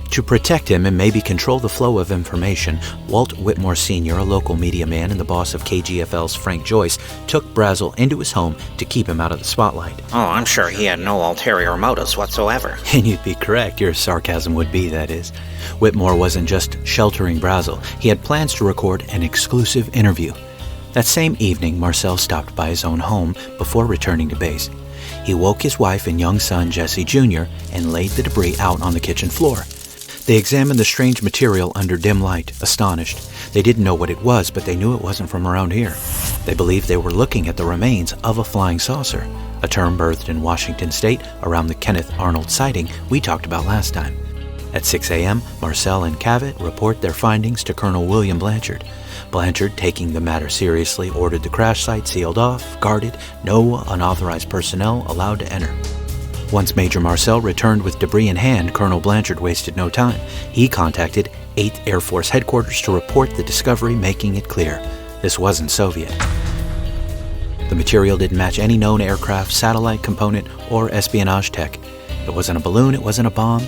Speaker 4: To protect him and maybe control the flow of information, Walt Whitmore Sr., a local media man and the boss of KGFL's Frank Joyce, took Brazel into his home to keep him out of the spotlight.
Speaker 5: Oh, I'm sure he had no ulterior motives whatsoever.
Speaker 4: And you'd be correct. Your sarcasm would be, that is. Whitmore wasn't just sheltering Brazel. He had plans to record an exclusive interview. That same evening, Marcel stopped by his own home before returning to base. He woke his wife and young son, Jesse Jr., and laid the debris out on the kitchen floor. They examined the strange material under dim light, astonished. They didn't know what it was, but they knew it wasn't from around here. They believed they were looking at the remains of a flying saucer, a term birthed in Washington state around the Kenneth Arnold sighting we talked about last time. At 6 a.m., Marcel and Cavett report their findings to Colonel William Blanchard. Blanchard, taking the matter seriously, ordered the crash site sealed off, guarded, no unauthorized personnel allowed to enter. Once Major Marcel returned with debris in hand, Colonel Blanchard wasted no time. He contacted 8th Air Force Headquarters to report the discovery, making it clear this wasn't Soviet. The material didn't match any known aircraft, satellite component, or espionage tech. It wasn't a balloon, it wasn't a bomb,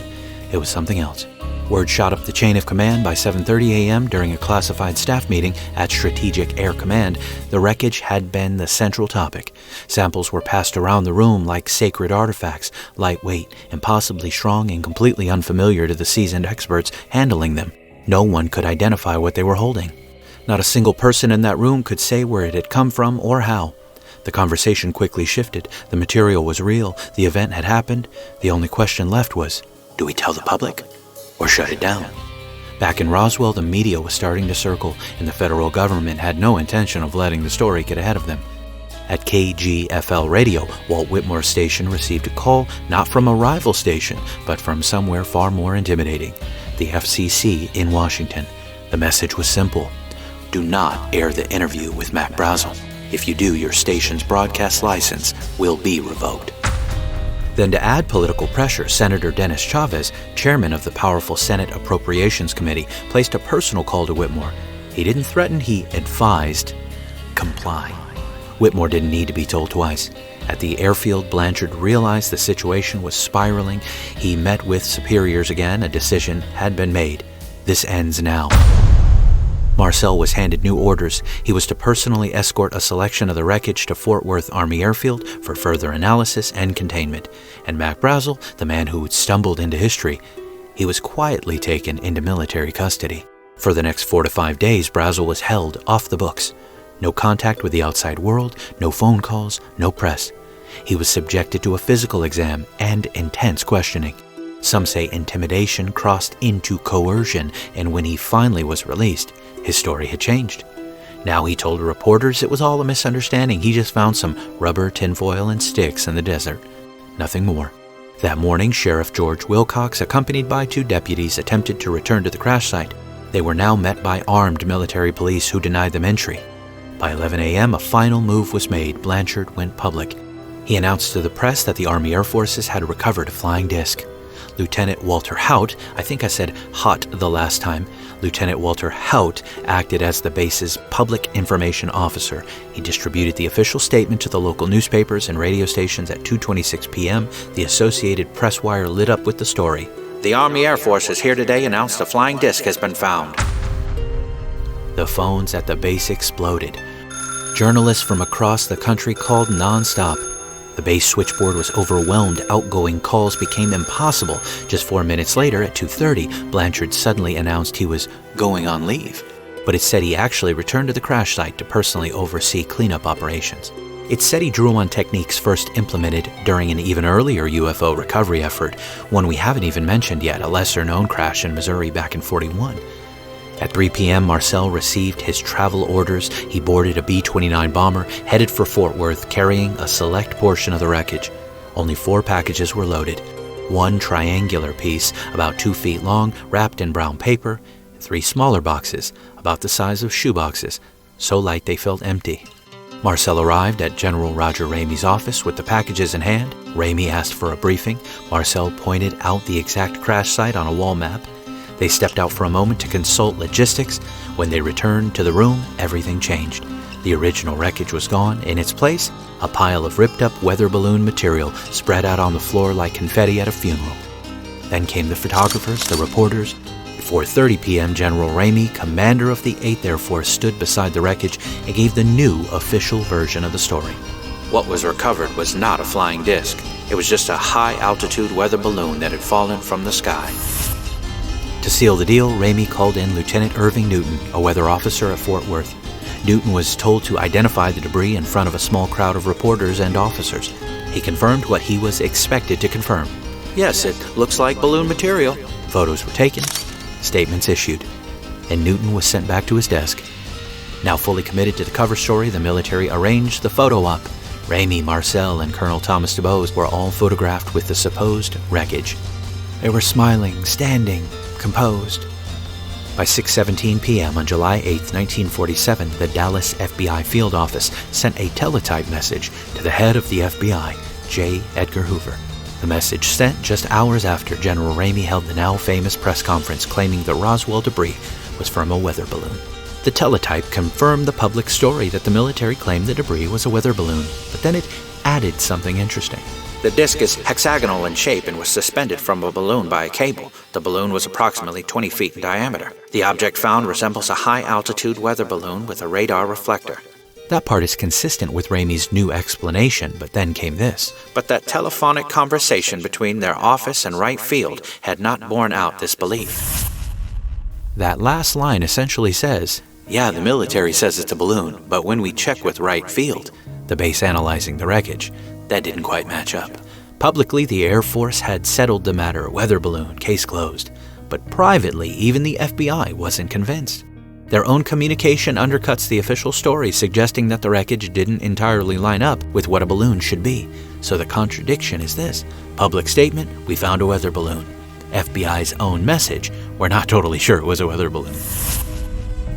Speaker 4: it was something else. Word shot up the chain of command by 7:30 a.m. during a classified staff meeting at Strategic Air Command. The wreckage had been the central topic. Samples were passed around the room like sacred artifacts, lightweight, impossibly strong, and completely unfamiliar to the seasoned experts handling them. No one could identify what they were holding. Not a single person in that room could say where it had come from or how. The conversation quickly shifted. The material was real. The event had happened. The only question left was, do we tell the public? Or shut it down? Back in Roswell, the media was starting to circle, and the federal government had no intention of letting the story get ahead of them. At KGFL Radio, Walt Whitmore's station received a call not from a rival station, but from somewhere far more intimidating, the FCC in Washington. The message was simple. Do not air the interview with Mac Brazel. If you do, your station's broadcast license will be revoked. Then, to add political pressure, Senator Dennis Chavez, chairman of the powerful Senate Appropriations Committee, placed a personal call to Whitmore. He didn't threaten, he advised, comply. Whitmore didn't need to be told twice. At the airfield, Blanchard realized the situation was spiraling. He met with superiors again. A decision had been made. This ends now. Marcel was handed new orders. He was to personally escort a selection of the wreckage to Fort Worth Army Airfield for further analysis and containment. And Mac Brazel, the man who stumbled into history, he was quietly taken into military custody. For the next 4 to 5 days, Brazel was held off the books. No contact with the outside world, no phone calls, no press. He was subjected to a physical exam and intense questioning. Some say intimidation crossed into coercion, and when he finally was released, his story had changed. Now he told reporters it was all a misunderstanding. He just found some rubber, tinfoil, and sticks in the desert. Nothing more. That morning, Sheriff George Wilcox, accompanied by 2 deputies, attempted to return to the crash site. They were now met by armed military police who denied them entry. By 11 a.m., a final move was made. Blanchard went public. He announced to the press that the Army Air Forces had recovered a flying disc. Lieutenant Walter Haut, I think I said Hot the last time, Lieutenant Walter Haut acted as the base's public information officer. He distributed the official statement to the local newspapers and radio stations at 2:26 p.m. The Associated Press wire lit up with the story. "The Army Air Force is here today, announced a flying disc has been found." The phones at the base exploded. Journalists from across the country called nonstop. The base switchboard was overwhelmed. Outgoing calls became impossible. Just 4 minutes later, at 2:30, Blanchard suddenly announced he was going on leave. But it said he actually returned to the crash site to personally oversee cleanup operations. It said he drew on techniques first implemented during an even earlier UFO recovery effort, one we haven't even mentioned yet, a lesser-known crash in Missouri back in '41. At 3 p.m., Marcel received his travel orders. He boarded a B-29 bomber, headed for Fort Worth, carrying a select portion of the wreckage. Only 4 packages were loaded. 1 triangular piece, about 2 feet long, wrapped in brown paper, and 3 smaller boxes, about the size of shoeboxes, so light they felt empty. Marcel arrived at General Roger Ramey's office with the packages in hand. Ramey asked for a briefing. Marcel pointed out the exact crash site on a wall map. They stepped out for a moment to consult logistics. When they returned to the room, everything changed. The original wreckage was gone. In its place, a pile of ripped-up weather balloon material spread out on the floor like confetti at a funeral. Then came the photographers, the reporters. At 4:30 p.m., General Ramey, commander of the 8th Air Force, stood beside the wreckage and gave the new official version of the story. What was recovered was not a flying disc. It was just a high-altitude weather balloon that had fallen from the sky. To seal the deal, Ramey called in Lieutenant Irving Newton, a weather officer at Fort Worth. Newton was told to identify the debris in front of a small crowd of reporters and officers. He confirmed what he was expected to confirm. Yes, it looks like balloon material. Photos were taken, statements issued, and Newton was sent back to his desk. Now fully committed to the cover story, the military arranged the photo op. Ramey, Marcel, and Colonel Thomas DuBose were all photographed with the supposed wreckage. They were smiling, standing, composed. By 6:17 p.m. on July 8, 1947, the Dallas FBI field office sent a teletype message to the head of the FBI, J. Edgar Hoover. The message sent just hours after General Ramey held the now famous press conference claiming the Roswell debris was from a weather balloon. The teletype confirmed the public story that the military claimed the debris was a weather balloon, but then it added something interesting. The disc is hexagonal in shape and was suspended from a balloon by a cable. The balloon was approximately 20 feet in diameter. The object found resembles a high-altitude weather balloon with a radar reflector. That part is consistent with Ramey's new explanation, but then came this. But that telephonic conversation between their office and Wright Field had not borne out this belief. That last line essentially says, yeah, the military says it's a balloon, but when we check with Wright Field, the base analyzing the wreckage, that didn't quite match up. Publicly, the Air Force had settled the matter, weather balloon, case closed. But privately, even the FBI wasn't convinced. Their own communication undercuts the official story, suggesting that the wreckage didn't entirely line up with what a balloon should be. So the contradiction is this. Public statement, we found a weather balloon. FBI's own message, we're not totally sure it was a weather balloon.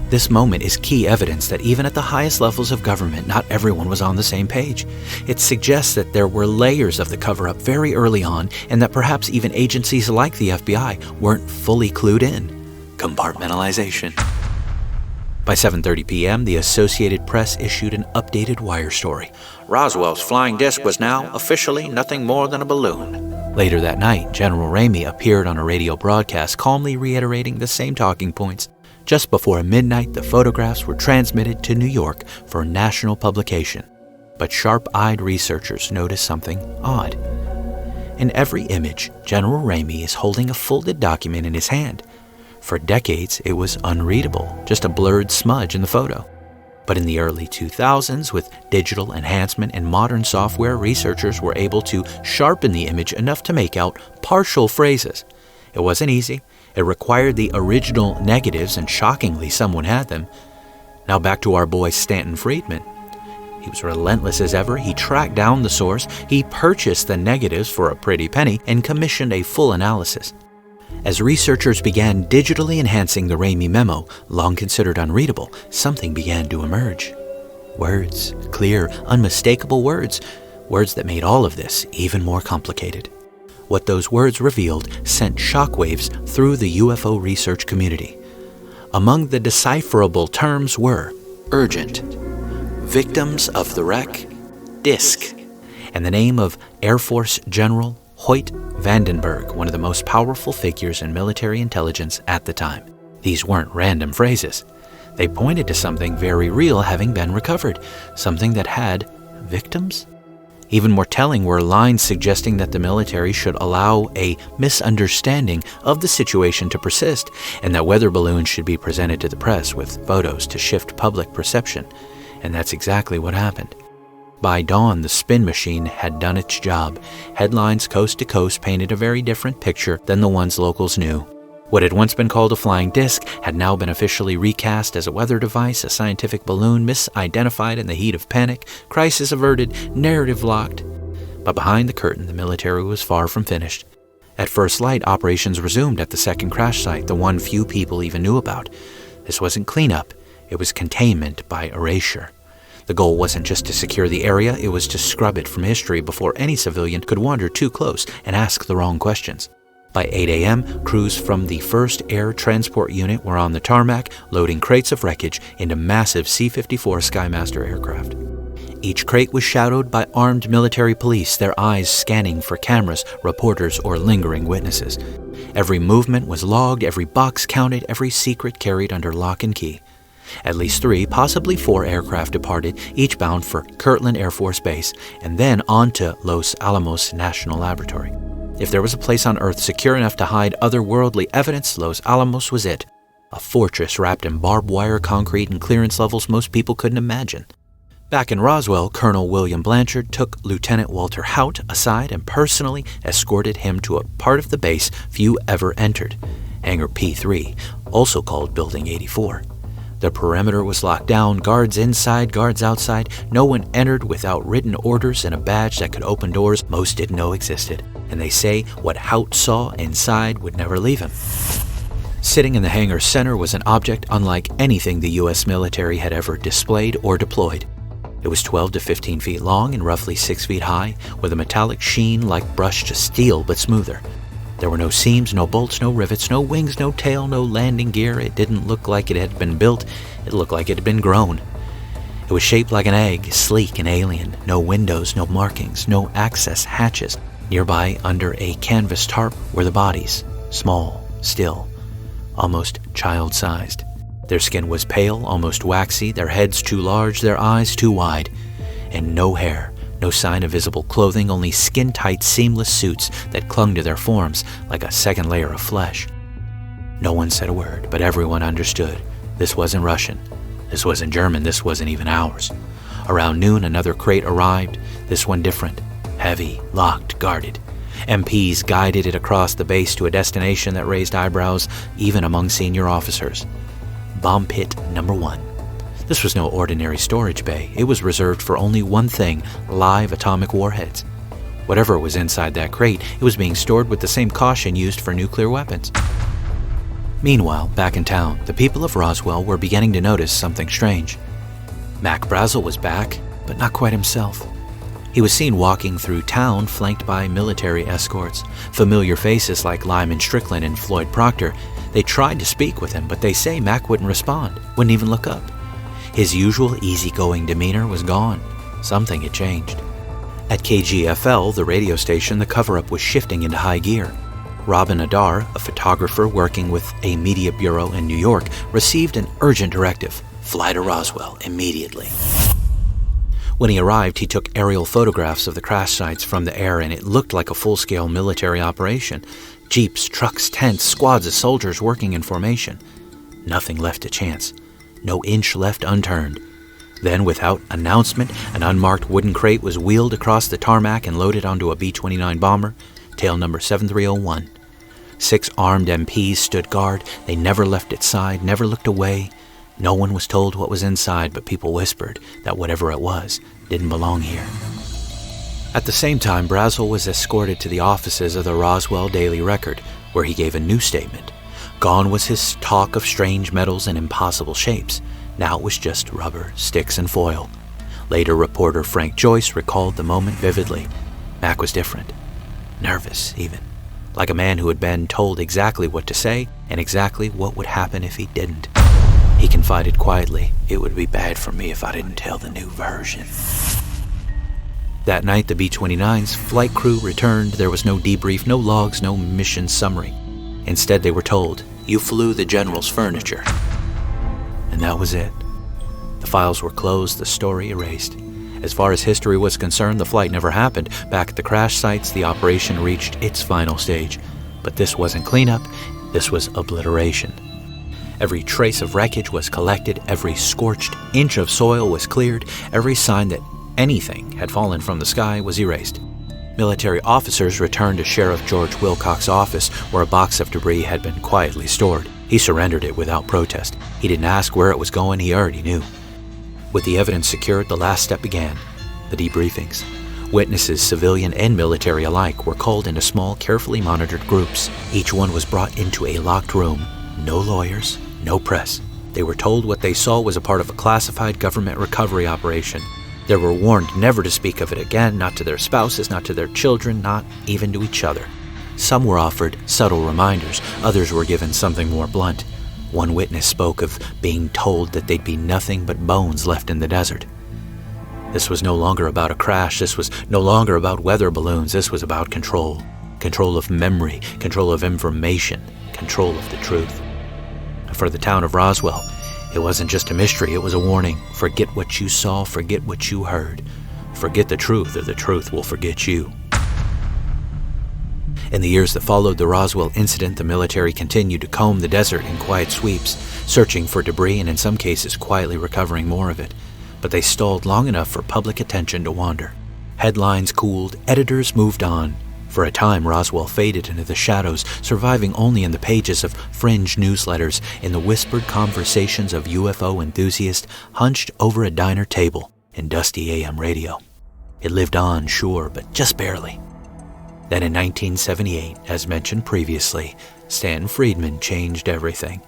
Speaker 4: This moment is key evidence that even at the highest levels of government, not everyone was on the same page. It suggests that there were layers of the cover-up very early on, and that perhaps even agencies like the FBI weren't fully clued in. Compartmentalization. By 7:30 p.m., the Associated Press issued an updated wire story. Roswell's flying disc was now officially nothing more than a balloon. Later that night, General Ramey appeared on a radio broadcast, calmly reiterating the same talking points. Just before midnight, the photographs were transmitted to New York for national publication. But sharp-eyed researchers noticed something odd. In every image, General Ramey is holding a folded document in his hand. For decades, it was unreadable, just a blurred smudge in the photo. But in the early 2000s, with digital enhancement and modern software, researchers were able to sharpen the image enough to make out partial phrases. It wasn't easy. It required the original negatives, and shockingly, someone had them. Now back to our boy Stanton Friedman. He was relentless as ever. He tracked down the source. He purchased the negatives for a pretty penny and commissioned a full analysis. As researchers began digitally enhancing the Ramey memo, long considered unreadable, something began to emerge. Words, clear, unmistakable words. Words that made all of this even more complicated. What those words revealed sent shockwaves through the UFO research community. Among the decipherable terms were urgent, victims of the wreck, disc, and the name of Air Force General Hoyt Vandenberg, one of the most powerful figures in military intelligence at the time. These weren't random phrases. They pointed to something very real having been recovered, something that had victims. Even more telling were lines suggesting that the military should allow a misunderstanding of the situation to persist, and that weather balloons should be presented to the press with photos to shift public perception. And that's exactly what happened. By dawn, the spin machine had done its job. Headlines coast to coast painted a very different picture than the ones locals knew. What had once been called a flying disc had now been officially recast as a weather device, a scientific balloon misidentified in the heat of panic, crisis averted, narrative locked. But behind the curtain, the military was far from finished. At first light, operations resumed at the second crash site, the one few people even knew about. This wasn't cleanup, it was containment by erasure. The goal wasn't just to secure the area, it was to scrub it from history before any civilian could wander too close and ask the wrong questions. By 8 a.m., crews from the 1st Air Transport Unit were on the tarmac, loading crates of wreckage into massive C-54 Skymaster aircraft. Each crate was shadowed by armed military police, their eyes scanning for cameras, reporters, or lingering witnesses. Every movement was logged, every box counted, every secret carried under lock and key. At least 3, possibly 4 aircraft departed, each bound for Kirtland Air Force Base, and then on to Los Alamos National Laboratory. If there was a place on Earth secure enough to hide otherworldly evidence, Los Alamos was it. A fortress wrapped in barbed wire, concrete, and clearance levels most people couldn't imagine. Back in Roswell, Colonel William Blanchard took Lieutenant Walter Haut aside and personally escorted him to a part of the base few ever entered, Hangar P3, also called Building 84. The perimeter was locked down, guards inside, guards outside. No one entered without written orders and a badge that could open doors most didn't know existed. And they say what Haut saw inside would never leave him. Sitting in the hangar center was an object unlike anything the U.S. military had ever displayed or deployed. It was 12 to 15 feet long and roughly 6 feet high, with a metallic sheen like brushed steel but smoother. There were no seams, no bolts, no rivets, no wings, no tail, no landing gear. It didn't look like it had been built. It looked like it had been grown. It was shaped like an egg, sleek and alien. No windows, no markings, no access hatches. Nearby, under a canvas tarp, were the bodies, small, still, almost child-sized. Their skin was pale, almost waxy, their heads too large, their eyes too wide, and no hair. No sign of visible clothing, only skin-tight, seamless suits that clung to their forms like a second layer of flesh. No one said a word, but everyone understood. This wasn't Russian. This wasn't German. This wasn't even ours. Around noon, another crate arrived, this one different. Heavy, locked, guarded. MPs guided it across the base to a destination that raised eyebrows even among senior officers. Bomb Pit Number 1. This was no ordinary storage bay. It was reserved for only one thing: live atomic warheads. Whatever was inside that crate, it was being stored with the same caution used for nuclear weapons. Meanwhile, back in town, the people of Roswell were beginning to notice something strange. Mac Brazel was back, but not quite himself. He was seen walking through town flanked by military escorts, familiar faces like Lyman Strickland and Floyd Proctor. They tried to speak with him, but they say Mac wouldn't respond, wouldn't even look up. His usual easygoing demeanor was gone. Something had changed. At KGFL, the radio station, the cover-up was shifting into high gear. Robin Adar, a photographer working with a media bureau in New York, received an urgent directive: fly to Roswell immediately. When he arrived, he took aerial photographs of the crash sites from the air, and it looked like a full-scale military operation. Jeeps, trucks, tents, squads of soldiers working in formation. Nothing left to chance. No inch left unturned. Then, without announcement, an unmarked wooden crate was wheeled across the tarmac and loaded onto a B-29 bomber, tail number 7301. 6 armed MPs stood guard. They never left its side, never looked away. No one was told what was inside, but people whispered that whatever it was didn't belong here. At the same time, Brazel was escorted to the offices of the Roswell Daily Record, where he gave a new statement. Gone was his talk of strange metals and impossible shapes. Now it was just rubber, sticks, and foil. Later, reporter Frank Joyce recalled the moment vividly. Mac was different. nervous even, like a man who had been told exactly what to say and exactly what would happen if he didn't. He confided quietly, "It would be bad for me if I didn't tell the new version." That night, the B-29's flight crew returned. There was no debrief, no logs, no mission summary. Instead, they were told, "You flew the general's furniture." And that was it. The files were closed, the story erased. As far as history was concerned, the flight never happened. Back at the crash sites, the operation reached its final stage. But this wasn't cleanup, this was obliteration. Every trace of wreckage was collected, every scorched inch of soil was cleared, every sign that anything had fallen from the sky was erased. Military officers returned to Sheriff George Wilcox's office, where a box of debris had been quietly stored. He surrendered it without protest. He didn't ask where it was going, he already knew. With the evidence secured, the last step began, the debriefings. Witnesses, civilian and military alike, were called into small, carefully monitored groups. Each one was brought into a locked room. No lawyers, no press. They were told what they saw was a part of a classified government recovery operation. They were warned never to speak of it again, not to their spouses, not to their children, not even to each other. Some were offered subtle reminders, others were given something more blunt. One witness spoke of being told that they'd be nothing but bones left in the desert. This was no longer about a crash, this was no longer about weather balloons, this was about control. Control of memory, control of information, control of the truth. For the town of Roswell, it wasn't just a mystery, it was a warning. Forget what you saw, forget what you heard. Forget the truth, or the truth will forget you. In the years that followed the Roswell Incident, the military continued to comb the desert in quiet sweeps, searching for debris and in some cases quietly recovering more of it. But they stalled long enough for public attention to wander. Headlines cooled, editors moved on. For a time, Roswell faded into the shadows, surviving only in the pages of fringe newsletters, in the whispered conversations of UFO enthusiasts hunched over a diner table in dusty AM radio. It lived on, sure, but just barely. Then in 1978, as mentioned previously, Stanton Friedman changed everything.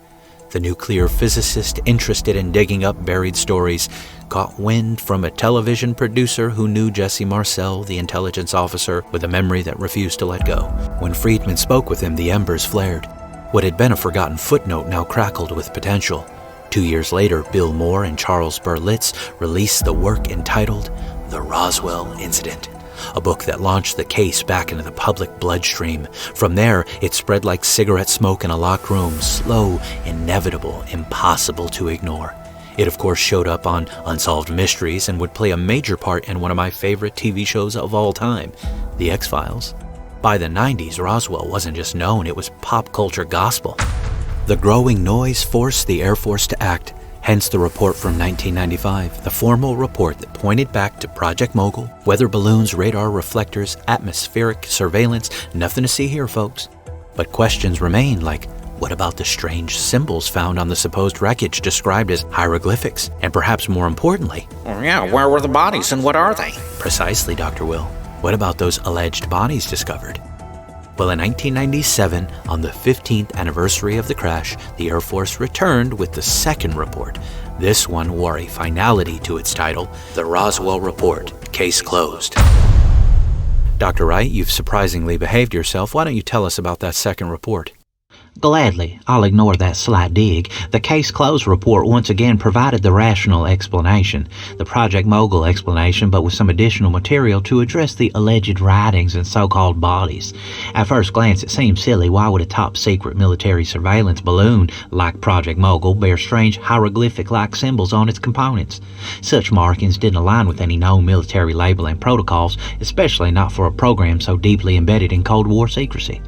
Speaker 4: The nuclear physicist interested in digging up buried stories caught wind from a television producer who knew Jesse Marcel, the intelligence officer with a memory that refused to let go. When Friedman spoke with him, the embers flared. What had been a forgotten footnote now crackled with potential. 2 years later, Bill Moore and Charles Berlitz released the work entitled The Roswell Incident, a book that launched the case back into the public bloodstream. From there, it spread like cigarette smoke in a locked room, slow, inevitable, impossible to ignore. It, of course, showed up on Unsolved Mysteries and would play a major part in one of my favorite TV shows of all time, The X-Files. By the 90s, Roswell wasn't just known, it was pop culture gospel. The growing noise forced the Air Force to act, hence the report from 1995, the formal report that pointed back to Project Mogul, weather balloons, radar reflectors, atmospheric surveillance. Nothing to see here, folks. But questions remain, like, what about the strange symbols found on the supposed wreckage described as hieroglyphics? And perhaps more importantly,
Speaker 5: Where were the bodies and what are they?
Speaker 4: precisely, Dr. Will, what about those alleged bodies discovered? Well, in 1997, on the 15th anniversary of the crash, the Air Force returned with the second report. This one wore a finality to its title, The Roswell Report, Case Closed. Dr. Wright, you've surprisingly behaved yourself. Why don't you tell us about that second report?
Speaker 6: Gladly, I'll ignore that slight dig. The case closed report once again provided the rational explanation, the Project Mogul explanation, but with some additional material to address the alleged writings and so-called bodies. At first glance, it seems silly. Why would a top-secret military surveillance balloon like Project Mogul bear strange hieroglyphic-like symbols on its components? Such markings didn't align with any known military labeling protocols, especially not for a program so deeply embedded in Cold War secrecy.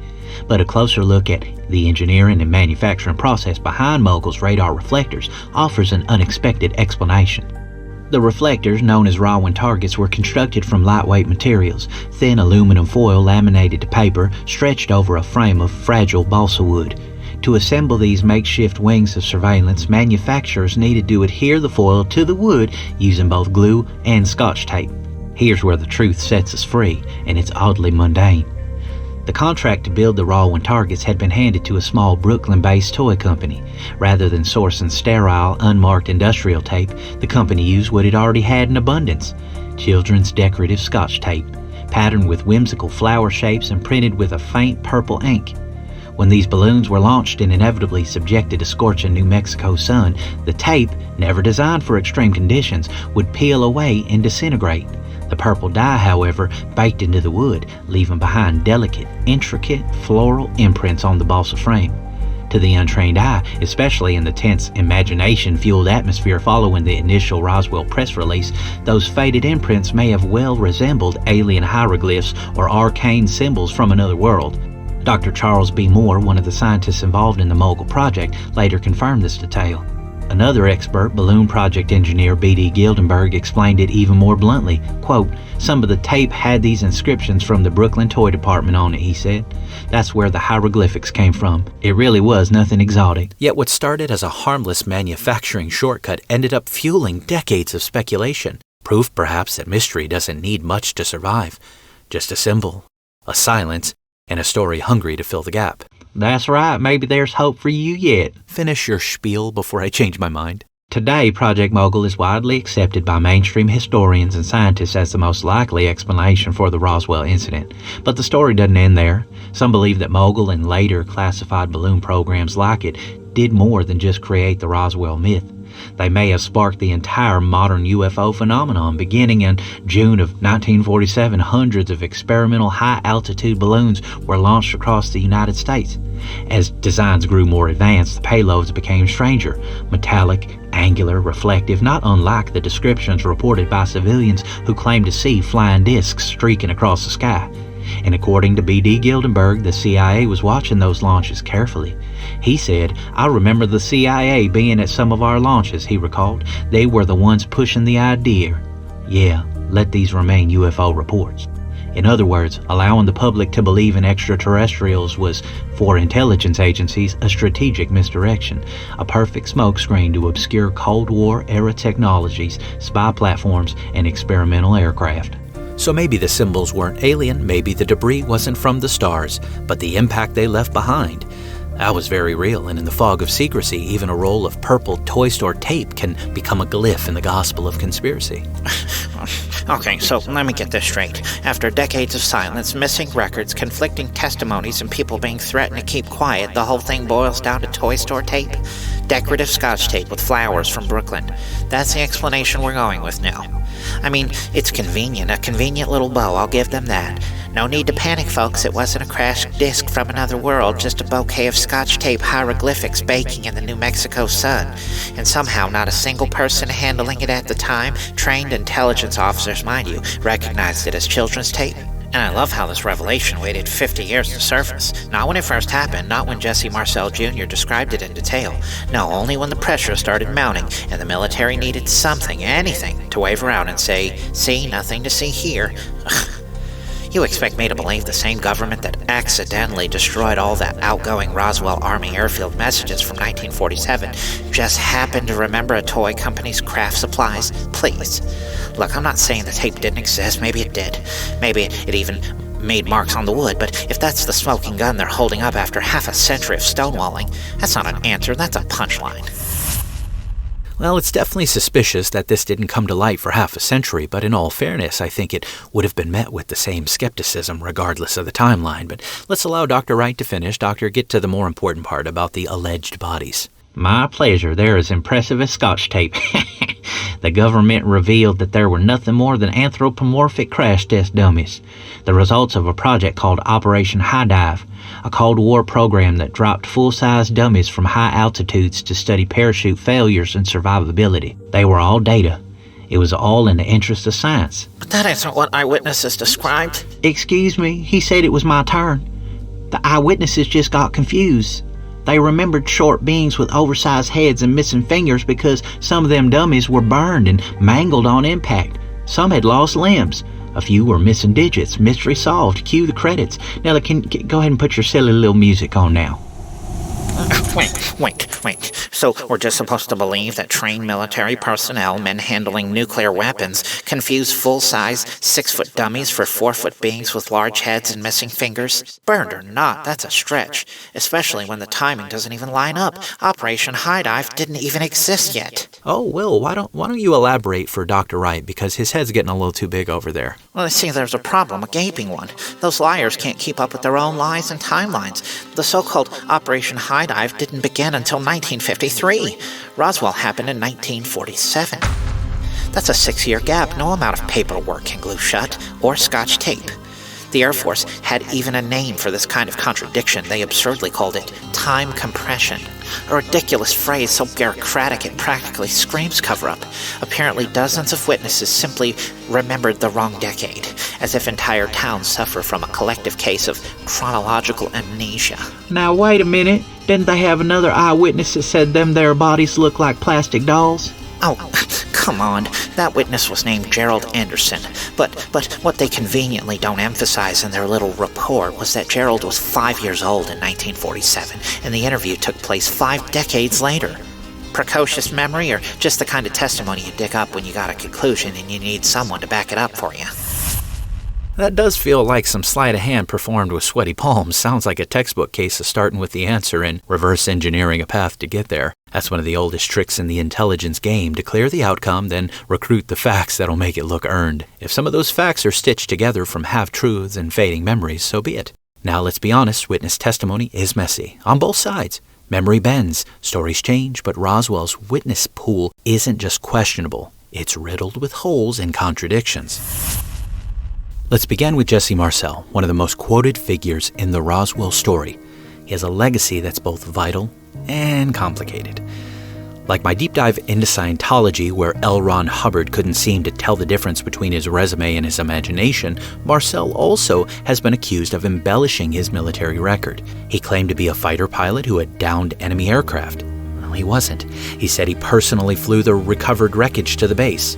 Speaker 6: But a closer look at the engineering and manufacturing process behind Mogul's radar reflectors offers an unexpected explanation. The reflectors, known as Roswell targets, were constructed from lightweight materials, thin aluminum foil laminated to paper, stretched over a frame of fragile balsa wood. To assemble these makeshift wings of surveillance, manufacturers needed to adhere the foil to the wood using both glue and Scotch tape. Here's where the truth sets us free, and it's oddly mundane. The contract to build the Roswell targets had been handed to a small Brooklyn-based toy company. Rather than sourcing sterile, unmarked industrial tape, the company used what it already had in abundance: children's decorative Scotch tape. patterned with whimsical flower shapes and printed with a faint purple ink. When these balloons were launched and inevitably subjected to scorching New Mexico sun, the tape, never designed for extreme conditions, would peel away and disintegrate. The purple dye, however, baked into the wood, leaving behind delicate, intricate floral imprints on the balsa frame. To the untrained eye, especially in the tense, imagination-fueled atmosphere following the initial Roswell press release, those faded imprints may have well resembled alien hieroglyphs or arcane symbols from another world. Dr. Charles B. Moore, one of the scientists involved in the Mogul project, later confirmed this detail. Another expert, balloon project engineer B.D. Gildenberg, explained it even more bluntly. Quote, "Some of the tape had these inscriptions from the Brooklyn Toy Department on it," he said. "That's where the hieroglyphics came from. It really was nothing exotic."
Speaker 4: Yet what started as a harmless manufacturing shortcut ended up fueling decades of speculation. Proof, perhaps, that mystery doesn't need much to survive. Just a symbol, a silence, and a story hungry to fill the gap.
Speaker 6: That's right, maybe there's hope for you yet.
Speaker 4: Finish your spiel before I change my mind.
Speaker 6: Today, Project Mogul is widely accepted by mainstream historians and scientists as the most likely explanation for the Roswell incident. But the story doesn't end there. Some believe that Mogul and later classified balloon programs like it did more than just create the Roswell myth. They may have sparked the entire modern UFO phenomenon. Beginning in June of 1947, hundreds of experimental high-altitude balloons were launched across the United States. As designs grew more advanced, the payloads became stranger, metallic, angular, reflective, not unlike the descriptions reported by civilians who claimed to see flying discs streaking across the sky. And according to B.D. Gildenberg, the CIA was watching those launches carefully. He said, "I remember the CIA being at some of our launches," he recalled. "They were the ones pushing the idea. Yeah, let these remain UFO reports." In other words, allowing the public to believe in extraterrestrials was, for intelligence agencies, a strategic misdirection, a perfect smokescreen to obscure Cold War-era technologies, spy platforms, and experimental aircraft.
Speaker 4: So maybe the symbols weren't alien, maybe the debris wasn't from the stars, but the impact they left behind. That was very real, and in the fog of secrecy, even a roll of purple toy store tape can become a glyph in the gospel of conspiracy.
Speaker 5: Okay, so let me get this straight. After decades of silence, missing records, conflicting testimonies, and people being threatened to keep quiet, the whole thing boils down to toy store tape? Decorative Scotch tape with flowers from Brooklyn. That's the explanation we're going with now. I mean, it's convenient, a convenient little bow, I'll give them that. No need to panic, folks, it wasn't a crashed disc from another world, just a bouquet of Scotch tape hieroglyphics baking in the New Mexico sun. And somehow not a single person handling it at the time, trained intelligence officers, mind you, recognized it as children's tape. And I love how this revelation waited 50 years to surface. Not when it first happened, not when Jesse Marcel Jr. described it in detail. No, only when the pressure started mounting and the military needed something, anything, to wave around and say, "See, nothing to see here." You expect me to believe the same government that accidentally destroyed all that outgoing Roswell Army airfield messages from 1947 just happened to remember a toy company's craft supplies? Please. Look, I'm not saying the tape didn't exist. Maybe it did. Maybe it even made marks on the wood, but if that's the smoking gun they're holding up after half a century of stonewalling, that's not an answer, that's a punchline.
Speaker 4: Well, it's definitely suspicious that this didn't come to light for half a century, but in all fairness, I think it would have been met with the same skepticism regardless of the timeline. But let's allow Dr. Wright to finish. Doctor, get to the more important part about the alleged bodies.
Speaker 6: My pleasure. They're as impressive as Scotch tape. The government revealed that there were nothing more than anthropomorphic crash test dummies, the results of a project called Operation High Dive, a Cold War program that dropped full-size dummies from high altitudes to study parachute failures and survivability. They were all data. It was all in the interest of science.
Speaker 5: But that isn't what eyewitnesses described.
Speaker 6: Excuse me, he said it was my turn. The eyewitnesses just got confused. They remembered short beings with oversized heads and missing fingers because some of them dummies were burned and mangled on impact. Some had lost limbs. A few were missing digits. Mystery solved. Cue the credits. Now, go ahead and put your silly little music on now.
Speaker 5: Wait. So we're just supposed to believe that trained military personnel, men handling nuclear weapons, confuse full-size, 6-foot dummies for 4-foot beings with large heads and missing fingers? Burned or not, that's a stretch, especially when the timing doesn't even line up. Operation High Dive didn't even exist yet.
Speaker 4: Oh, Will, why don't you elaborate for Dr. Wright, because his head's getting a little too big over there.
Speaker 5: Well, see, there's a problem, a gaping one. Those liars can't keep up with their own lies and timelines. The so-called Operation High Dive didn't begin until 1953. Roswell happened in 1947. That's a 6-year gap no amount of paperwork can glue shut, or Scotch tape. The Air Force had even a name for this kind of contradiction. They absurdly called it time compression, a ridiculous phrase so bureaucratic it practically screams cover-up. Apparently dozens of witnesses simply remembered the wrong decade, as if entire towns suffer from a collective case of chronological amnesia.
Speaker 6: Now wait a minute, didn't they have another eyewitness that said them their bodies look like plastic dolls?
Speaker 5: Oh, come on. That witness was named Gerald Anderson. But what they conveniently don't emphasize in their little report was that Gerald was 5 years old in 1947, and the interview took place 5 decades later. Precocious memory, or just the kind of testimony you dig up when you got a conclusion and you need someone to back it up for you?
Speaker 4: That does feel like some sleight of hand performed with sweaty palms. Sounds like a textbook case of starting with the answer and reverse engineering a path to get there. That's one of the oldest tricks in the intelligence game, to clear the outcome, then recruit the facts that'll make it look earned. If some of those facts are stitched together from half-truths and fading memories, so be it. Now let's be honest, witness testimony is messy. On both sides. Memory bends, stories change, but Roswell's witness pool isn't just questionable. It's riddled with holes and contradictions. Let's begin with Jesse Marcel, one of the most quoted figures in the Roswell story. He has a legacy that's both vital and complicated. Like my deep dive into Scientology, where L. Ron Hubbard couldn't seem to tell the difference between his resume and his imagination, Marcel also has been accused of embellishing his military record. He claimed to be a fighter pilot who had downed enemy aircraft. Well, he wasn't. He said he personally flew the recovered wreckage to the base.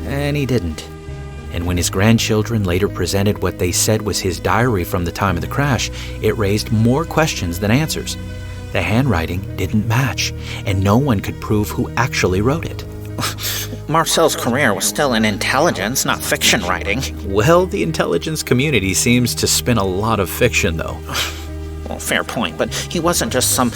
Speaker 4: And he didn't. And when his grandchildren later presented what they said was his diary from the time of the crash, it raised more questions than answers. The handwriting didn't match, and no one could prove who actually wrote it.
Speaker 5: Marcel's career was still in intelligence, not fiction writing.
Speaker 4: Well, the intelligence community seems to spin a lot of fiction, though.
Speaker 5: Well, fair point, but he wasn't just some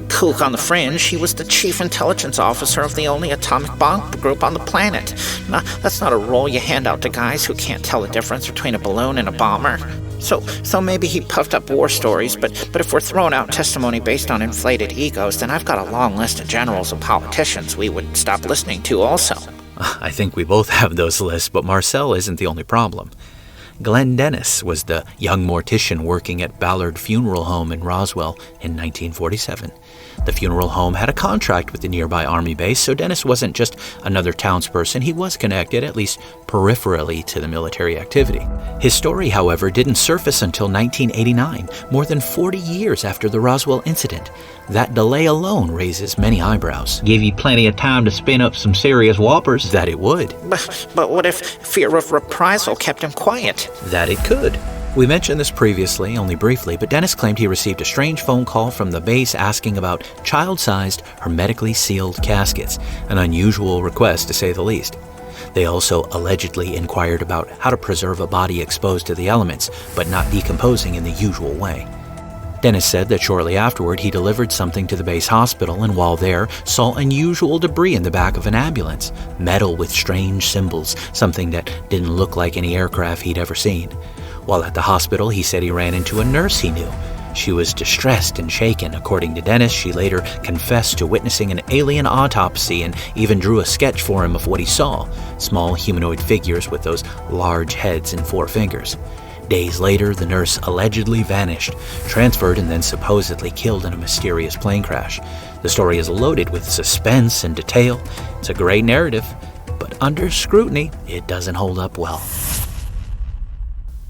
Speaker 5: kook on the fringe. He was the chief intelligence officer of the only atomic bomb group on the planet. Now, that's not a role you hand out to guys who can't tell the difference between a balloon and a bomber. So maybe he puffed up war stories, but if we're throwing out testimony based on inflated egos, then I've got a long list of generals and politicians we would stop listening to also.
Speaker 4: I think we both have those lists, but Marcel isn't the only problem. Glenn Dennis was the young mortician working at Ballard Funeral Home in Roswell in 1947. The funeral home had a contract with the nearby Army base, so Dennis wasn't just another townsperson. He was connected, at least peripherally, to the military activity. His story, however, didn't surface until 1989, more than 40 years after the Roswell Incident. That delay alone raises many eyebrows.
Speaker 6: Give you plenty of time to spin up some serious whoppers.
Speaker 4: That it would.
Speaker 5: But what if fear of reprisal kept him quiet?
Speaker 4: That it could. We mentioned this previously, only briefly, but Dennis claimed he received a strange phone call from the base asking about child-sized, hermetically sealed caskets, an unusual request to say the least. They also allegedly inquired about how to preserve a body exposed to the elements, but not decomposing in the usual way. Dennis said that shortly afterward he delivered something to the base hospital, and while there, saw unusual debris in the back of an ambulance, metal with strange symbols, something that didn't look like any aircraft he'd ever seen. While at the hospital, he said he ran into a nurse he knew. She was distressed and shaken. According to Dennis, she later confessed to witnessing an alien autopsy and even drew a sketch for him of what he saw, small humanoid figures with those large heads and 4 fingers. Days later, the nurse allegedly vanished, transferred, and then supposedly killed in a mysterious plane crash. The story is loaded with suspense and detail. It's a great narrative, but under scrutiny, it doesn't hold up well.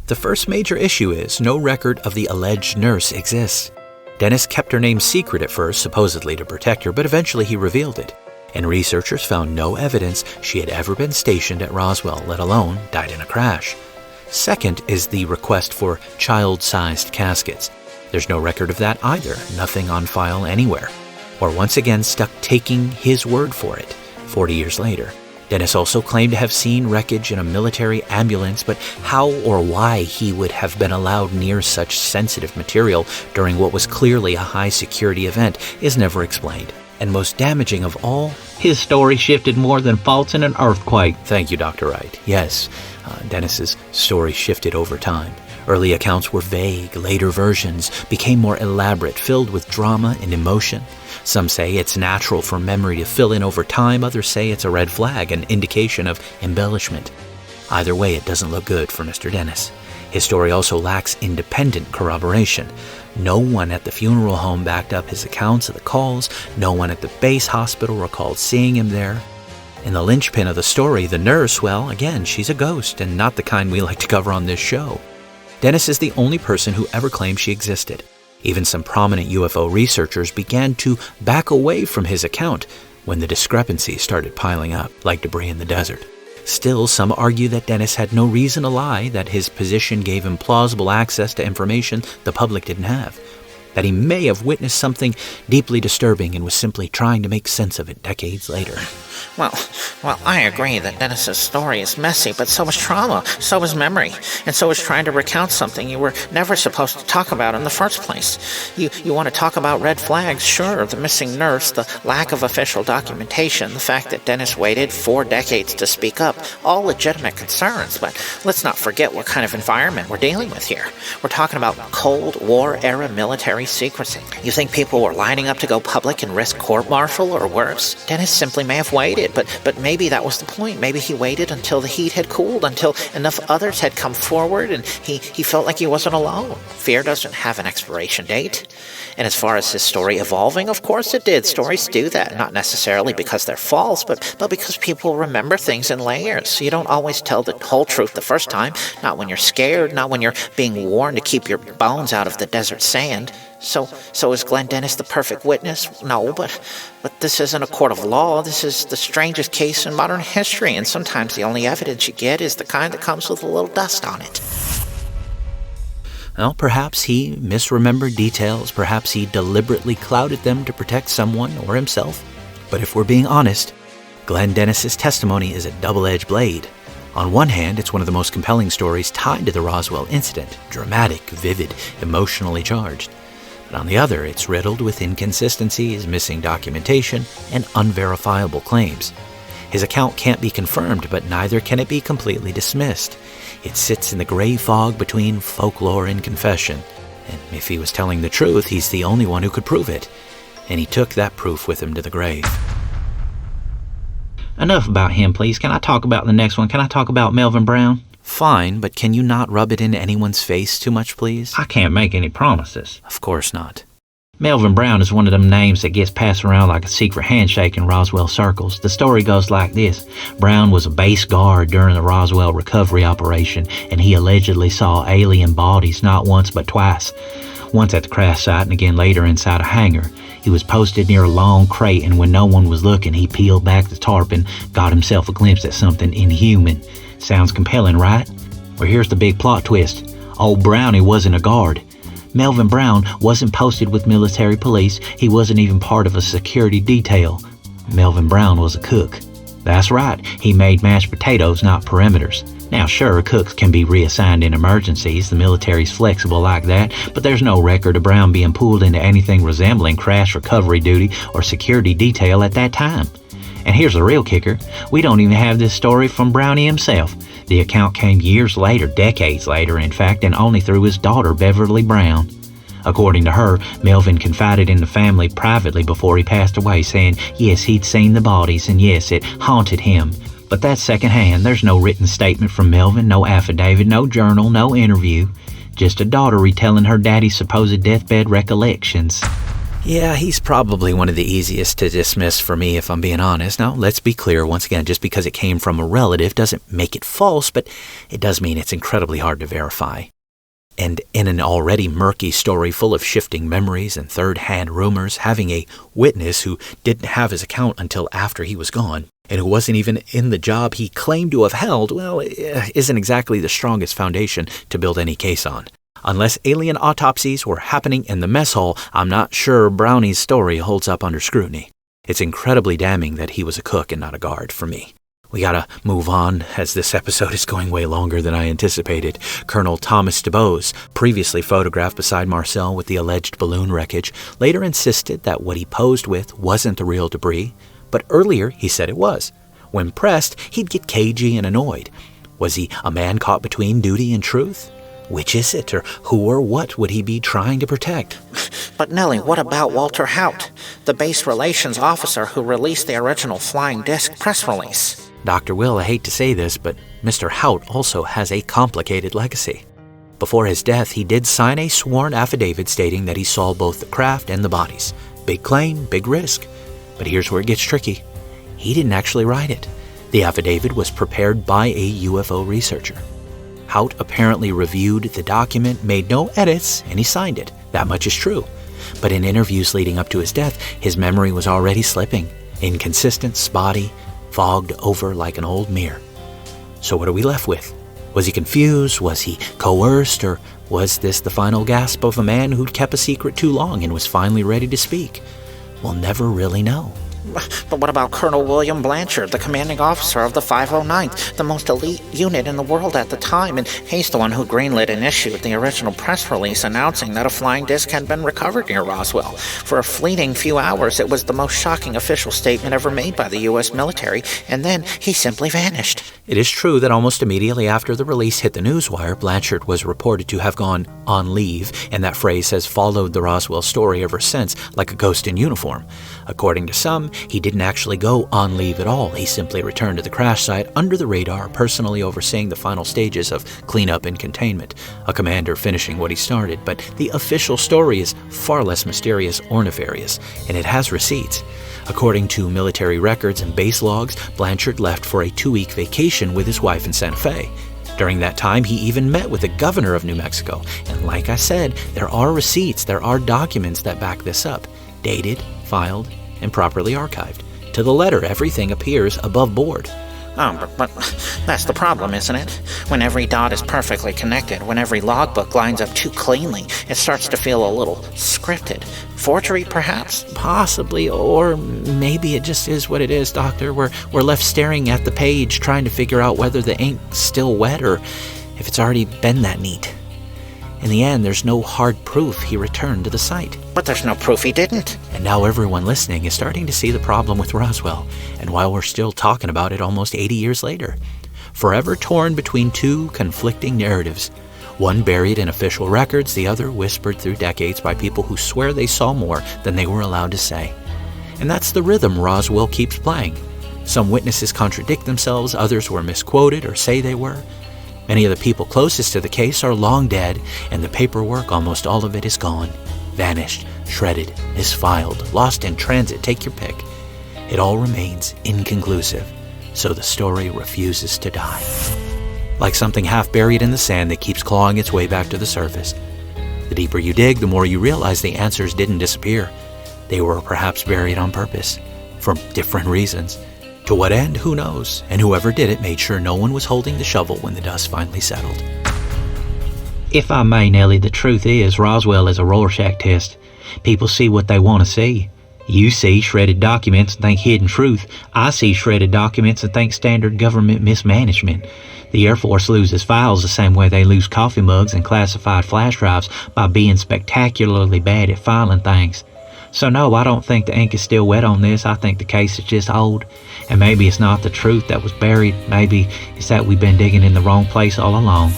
Speaker 4: The first major issue is no record of the alleged nurse exists. Dennis kept her name secret at first, supposedly to protect her, but eventually he revealed it. And researchers found no evidence she had ever been stationed at Roswell, let alone died in a crash. Second is the request for child-sized caskets. There's no record of that either, nothing on file anywhere. We're once again stuck taking his word for it, 40 years later. Dennis also claimed to have seen wreckage in a military ambulance, but how or why he would have been allowed near such sensitive material during what was clearly a high-security event is never explained. And most damaging of all,
Speaker 6: his story shifted more than faults in an earthquake.
Speaker 4: Thank you, Dr. Wright. Yes, Dennis's story shifted over time. Early accounts were vague. Later versions became more elaborate, filled with drama and emotion. Some say it's natural for memory to fill in over time. Others say it's a red flag, an indication of embellishment. Either way, it doesn't look good for Mr. Dennis. His story also lacks independent corroboration. No one at the funeral home backed up his accounts of the calls. No one at the base hospital recalled seeing him there. And the linchpin of the story, the nurse, well, again, she's a ghost and not the kind we like to cover on this show. Dennis is the only person who ever claimed she existed. Even some prominent UFO researchers began to back away from his account when the discrepancies started piling up like debris in the desert. Still, some argue that Dennis had no reason to lie, that his position gave him plausible access to information the public didn't have, that he may have witnessed something deeply disturbing and was simply trying to make sense of it decades later.
Speaker 5: Well, I agree that Dennis's story is messy, but so is trauma, so is memory, and so is trying to recount something you were never supposed to talk about in the first place. You want to talk about red flags? Sure, the missing nurse, the lack of official documentation, the fact that Dennis waited 4 decades to speak up, all legitimate concerns, but let's not forget what kind of environment we're dealing with here. We're talking about Cold War-era military secrecy. You think people were lining up to go public and risk court-martial or worse? Dennis simply may have waited, but maybe that was the point. Maybe he waited until the heat had cooled, until enough others had come forward, and he felt like he wasn't alone. Fear doesn't have an expiration date. And as far as his story evolving, of course it did. Stories do that, not necessarily because they're false, but because people remember things in layers. You don't always tell the whole truth the first time, not when you're scared, not when you're being warned to keep your bones out of the desert sand. So is Glenn Dennis the perfect witness? No, but this isn't a court of law. This is the strangest case in modern history, and sometimes the only evidence you get is the kind that comes with a little dust on it.
Speaker 4: Well, perhaps he misremembered details. Perhaps he deliberately clouded them to protect someone or himself. But if we're being honest, Glenn Dennis's testimony is a double-edged blade. On one hand, it's one of the most compelling stories tied to the Roswell Incident. Dramatic, vivid, emotionally charged. But on the other, it's riddled with inconsistencies, missing documentation, and unverifiable claims. His account can't be confirmed, but neither can it be completely dismissed. It sits in the gray fog between folklore and confession. And if he was telling the truth, he's the only one who could prove it. And he took that proof with him to the grave.
Speaker 6: Enough about him, please. Can I talk about the next one? Can I talk about Melvin Brown?
Speaker 4: Fine, but can you not rub it in anyone's face too much, please?
Speaker 6: I can't make any promises.
Speaker 4: Of course not.
Speaker 6: Melvin Brown is one of them names that gets passed around like a secret handshake in Roswell circles. The story goes like this. Brown was a base guard during the Roswell recovery operation, and he allegedly saw alien bodies not once but twice. Once at the crash site and again later inside a hangar. He was posted near a long crate, and when no one was looking, he peeled back the tarp and got himself a glimpse at something inhuman. Sounds compelling, right? Well, here's the big plot twist. Old Brownie wasn't a guard. Melvin Brown wasn't posted with military police. He wasn't even part of a security detail. Melvin Brown was a cook. That's right, he made mashed potatoes, not perimeters. Now sure, cooks can be reassigned in emergencies, the military's flexible like that, but there's no record of Brown being pulled into anything resembling crash recovery duty or security detail at that time. And here's the real kicker, we don't even have this story from Brownie himself. The account came years later, decades later in fact, and only through his daughter Beverly Brown. According to her, Melvin confided in the family privately before he passed away, saying yes, he'd seen the bodies and yes, it haunted him. But that's secondhand. There's no written statement from Melvin, no affidavit, no journal, no interview. Just a daughter retelling her daddy's supposed deathbed recollections.
Speaker 4: Yeah, he's probably one of the easiest to dismiss for me, if I'm being honest. Now, let's be clear, once again, just because it came from a relative doesn't make it false, but it does mean it's incredibly hard to verify. And in an already murky story full of shifting memories and third-hand rumors, having a witness who didn't have his account until after he was gone, and who wasn't even in the job he claimed to have held, well, isn't exactly the strongest foundation to build any case on. Unless alien autopsies were happening in the mess hall, I'm not sure Brownie's story holds up under scrutiny. It's incredibly damning that he was a cook and not a guard for me. We gotta move on, as this episode is going way longer than I anticipated. Colonel Thomas DuBose, previously photographed beside Marcel with the alleged balloon wreckage, later insisted that what he posed with wasn't the real debris, but earlier he said it was. When pressed, he'd get cagey and annoyed. Was he a man caught between duty and truth? Which is it, or who or what would he be trying to protect?
Speaker 5: But Nellie, what about Walter Haut, the base relations officer who released the original flying disc press release?
Speaker 4: Dr. Will, I hate to say this, but Mr. Haut also has a complicated legacy. Before his death, he did sign a sworn affidavit stating that he saw both the craft and the bodies. Big claim, big risk. But here's where it gets tricky. He didn't actually write it. The affidavit was prepared by a UFO researcher. Haut apparently reviewed the document, made no edits, and he signed it. That much is true. But in interviews leading up to his death, his memory was already slipping. Inconsistent, spotty, fogged over like an old mirror. So what are we left with? Was he confused? Was he coerced? Or was this the final gasp of a man who'd kept a secret too long and was finally ready to speak? We'll never really know.
Speaker 5: But what about Colonel William Blanchard, the commanding officer of the 509th, the most elite unit in the world at the time, and he's the one who greenlit and issued the original press release announcing that a flying disc had been recovered near Roswell. For a fleeting few hours, it was the most shocking official statement ever made by the U.S. military, and then he simply vanished.
Speaker 4: It is true that almost immediately after the release hit the newswire, Blanchard was reported to have gone on leave, and that phrase has followed the Roswell story ever since, like a ghost in uniform. According to some, he didn't actually go on leave at all. He simply returned to the crash site under the radar, personally overseeing the final stages of cleanup and containment, a commander finishing what he started. But the official story is far less mysterious or nefarious, and it has receipts. According to military records and base logs, Blanchard left for a 2-week vacation with his wife in Santa Fe. During that time, he even met with the governor of New Mexico. And like I said, there are receipts, there are documents that back this up. Dated, filed, and properly archived. To the letter, everything appears above board.
Speaker 5: Oh, but that's the problem, isn't it? When every dot is perfectly connected, when every logbook lines up too cleanly, it starts to feel a little scripted. Forgery, perhaps?
Speaker 4: Possibly, or maybe it just is what it is, Doctor. We're left staring at the page, trying to figure out whether the ink's still wet or if it's already been that neat. In the end, there's no hard proof he returned to the site.
Speaker 5: But there's no proof he didn't.
Speaker 4: And now everyone listening is starting to see the problem with Roswell, and while we're still talking about it almost 80 years later. Forever torn between two conflicting narratives. One buried in official records, the other whispered through decades by people who swear they saw more than they were allowed to say. And that's the rhythm Roswell keeps playing. Some witnesses contradict themselves, others were misquoted or say they were. Many of the people closest to the case are long dead, and the paperwork, almost all of it, is gone. Vanished, shredded, misfiled, lost in transit, take your pick. It all remains inconclusive, so the story refuses to die. Like something half buried in the sand that keeps clawing its way back to the surface. The deeper you dig, the more you realize the answers didn't disappear. They were perhaps buried on purpose, for different reasons. To what end, who knows? And whoever did it made sure no one was holding the shovel when the dust finally settled.
Speaker 6: If I may, Nellie, the truth is Roswell is a Rorschach test. People see what they want to see. You see shredded documents and think hidden truth. I see shredded documents and think standard government mismanagement. The Air Force loses files the same way they lose coffee mugs and classified flash drives by being spectacularly bad at filing things. So no, I don't think the ink is still wet on this. I think the case is just old. And maybe it's not the truth that was buried. Maybe it's that we've been digging in the wrong place all along.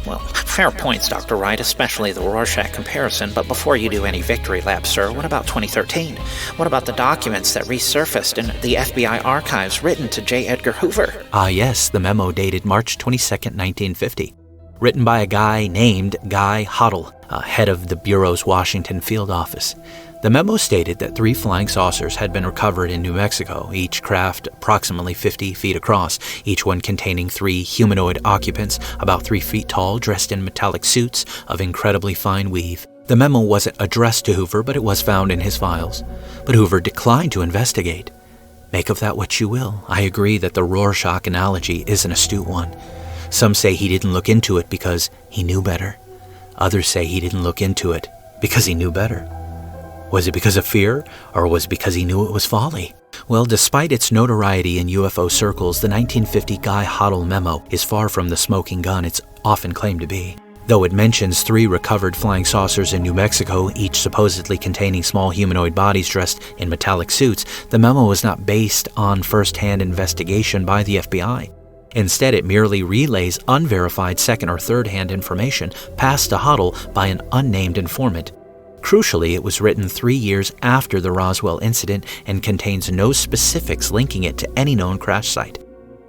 Speaker 5: Well, fair points, Dr. Wright, especially the Rorschach comparison. But before you do any victory lap, sir, what about 2013? What about the documents that resurfaced in the FBI archives written to J. Edgar Hoover?
Speaker 4: Ah yes, the memo dated March 22nd, 1950. Written by a guy named Guy Hoddle, head of the Bureau's Washington field office. The memo stated that 3 flying saucers had been recovered in New Mexico, each craft approximately 50 feet across, each one containing 3 humanoid occupants about 3 feet tall, dressed in metallic suits of incredibly fine weave. The memo wasn't addressed to Hoover, but it was found in his files. But Hoover declined to investigate. Make of that what you will. I agree that the Rorschach analogy is an astute one. Some say he didn't look into it because he knew better. Others say he didn't look into it because he knew better. Was it because of fear, or was it because he knew it was folly? Well, despite its notoriety in UFO circles, the 1950 Guy Hoddle memo is far from the smoking gun it's often claimed to be. Though it mentions 3 recovered flying saucers in New Mexico, each supposedly containing small humanoid bodies dressed in metallic suits, the memo is not based on first-hand investigation by the FBI. Instead, it merely relays unverified second- or third-hand information passed to Hoddle by an unnamed informant. Crucially, it was written 3 years after the Roswell incident and contains no specifics linking it to any known crash site.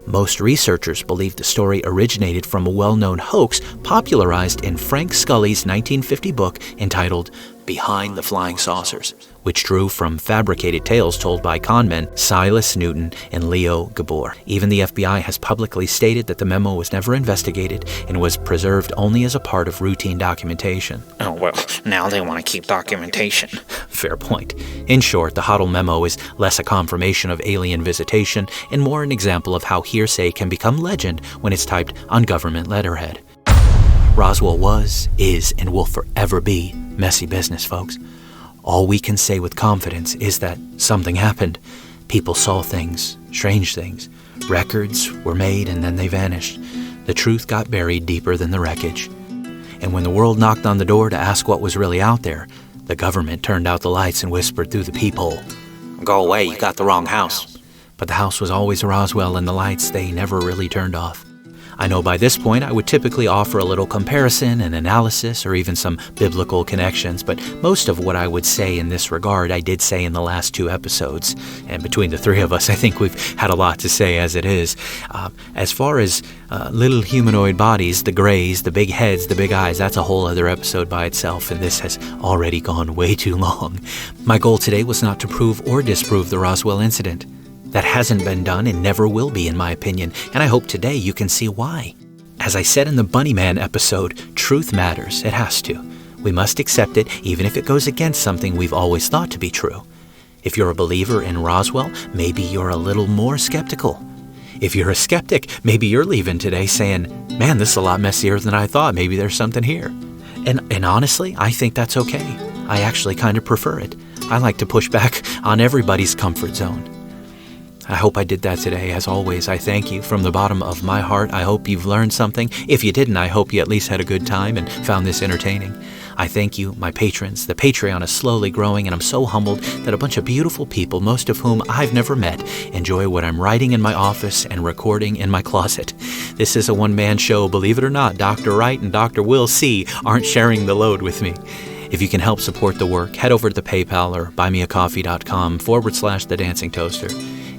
Speaker 4: Most researchers believe the story originated from a well-known hoax popularized in Frank Scully's 1950 book entitled Behind the Flying Saucers, which drew from fabricated tales told by conmen Silas Newton and Leo Gabor. Even the FBI has publicly stated that the memo was never investigated and was preserved only as a part of routine documentation.
Speaker 5: Oh, well, now they want to keep documentation.
Speaker 4: Fair point. In short, the Hoddle memo is less a confirmation of alien visitation and more an example of how hearsay can become legend when it's typed on government letterhead. Roswell was, is, and will forever be messy business, folks. All we can say with confidence is that something happened. People saw things, strange things. Records were made and then they vanished. The truth got buried deeper than the wreckage. And when the world knocked on the door to ask what was really out there, the government turned out the lights and whispered through the peephole,
Speaker 5: Go away, you got the wrong house.
Speaker 4: But the house was always Roswell and the lights, they never really turned off. I know by this point I would typically offer a little comparison and analysis or even some biblical connections, but most of what I would say in this regard I did say in the last 2 episodes. And between the 3 of us, I think we've had a lot to say as it is. As far as little humanoid bodies, the grays, the big heads, the big eyes, that's a whole other episode by itself, and this has already gone way too long. My goal today was not to prove or disprove the Roswell incident. That hasn't been done and never will be, in my opinion, and I hope today you can see why. As I said in the Bunny Man episode, truth matters. It has to. We must accept it, even if it goes against something we've always thought to be true. If you're a believer in Roswell, maybe you're a little more skeptical. If you're a skeptic, maybe you're leaving today saying, man, this is a lot messier than I thought. Maybe there's something here. And honestly, I think that's okay. I actually kind of prefer it. I like to push back on everybody's comfort zone. I hope I did that today. As always, I thank you from the bottom of my heart. I hope you've learned something. If you didn't, I hope you at least had a good time and found this entertaining. I thank you, my patrons. The Patreon is slowly growing, and I'm so humbled that a bunch of beautiful people, most of whom I've never met, enjoy what I'm writing in my office and recording in my closet. This is a one-man show. Believe it or not, Dr. Wright and Dr. Will C. aren't sharing the load with me. If you can help support the work, head over to the PayPal or buymeacoffee.com/The Dancing Toaster.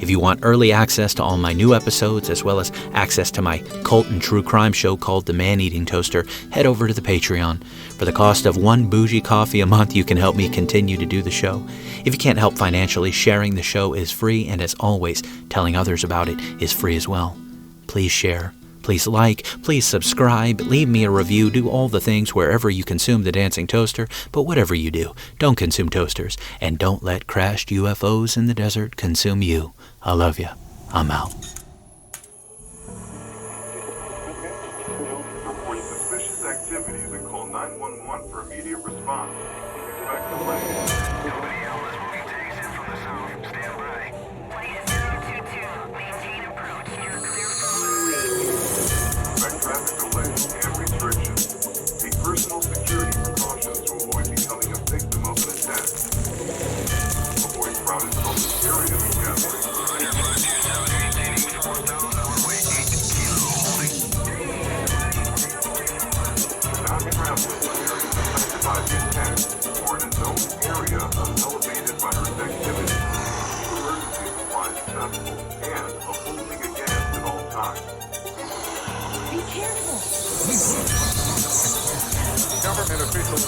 Speaker 4: If you want early access to all my new episodes, as well as access to my cult and true crime show called The Man-Eating Toaster, head over to the Patreon. For the cost of 1 bougie coffee a month, you can help me continue to do the show. If you can't help financially, sharing the show is free, and as always, telling others about it is free as well. Please share. Please like, please subscribe, leave me a review, do all the things wherever you consume the Dancing Toaster, but whatever you do, don't consume toasters, and don't let crashed UFOs in the desert consume you. I love you. I'm out.
Speaker 1: Report suspicious activities and call 911 for immediate response. Expect delay.
Speaker 7: Nobody else will be taken from the south. Stand by.
Speaker 2: Flight 022. Maintain approach. You're clear for movement.
Speaker 1: Expect traffic delay and restrictions. Take personal security precautions to avoid becoming a victim of an attack. Avoid crowded public areas and gatherings. Not traveling in areas affected by the attack or in a known area of elevated virus activity. Keep emergency supplies accessible and a full tank of gas at all times.
Speaker 2: Be careful.
Speaker 1: Government officials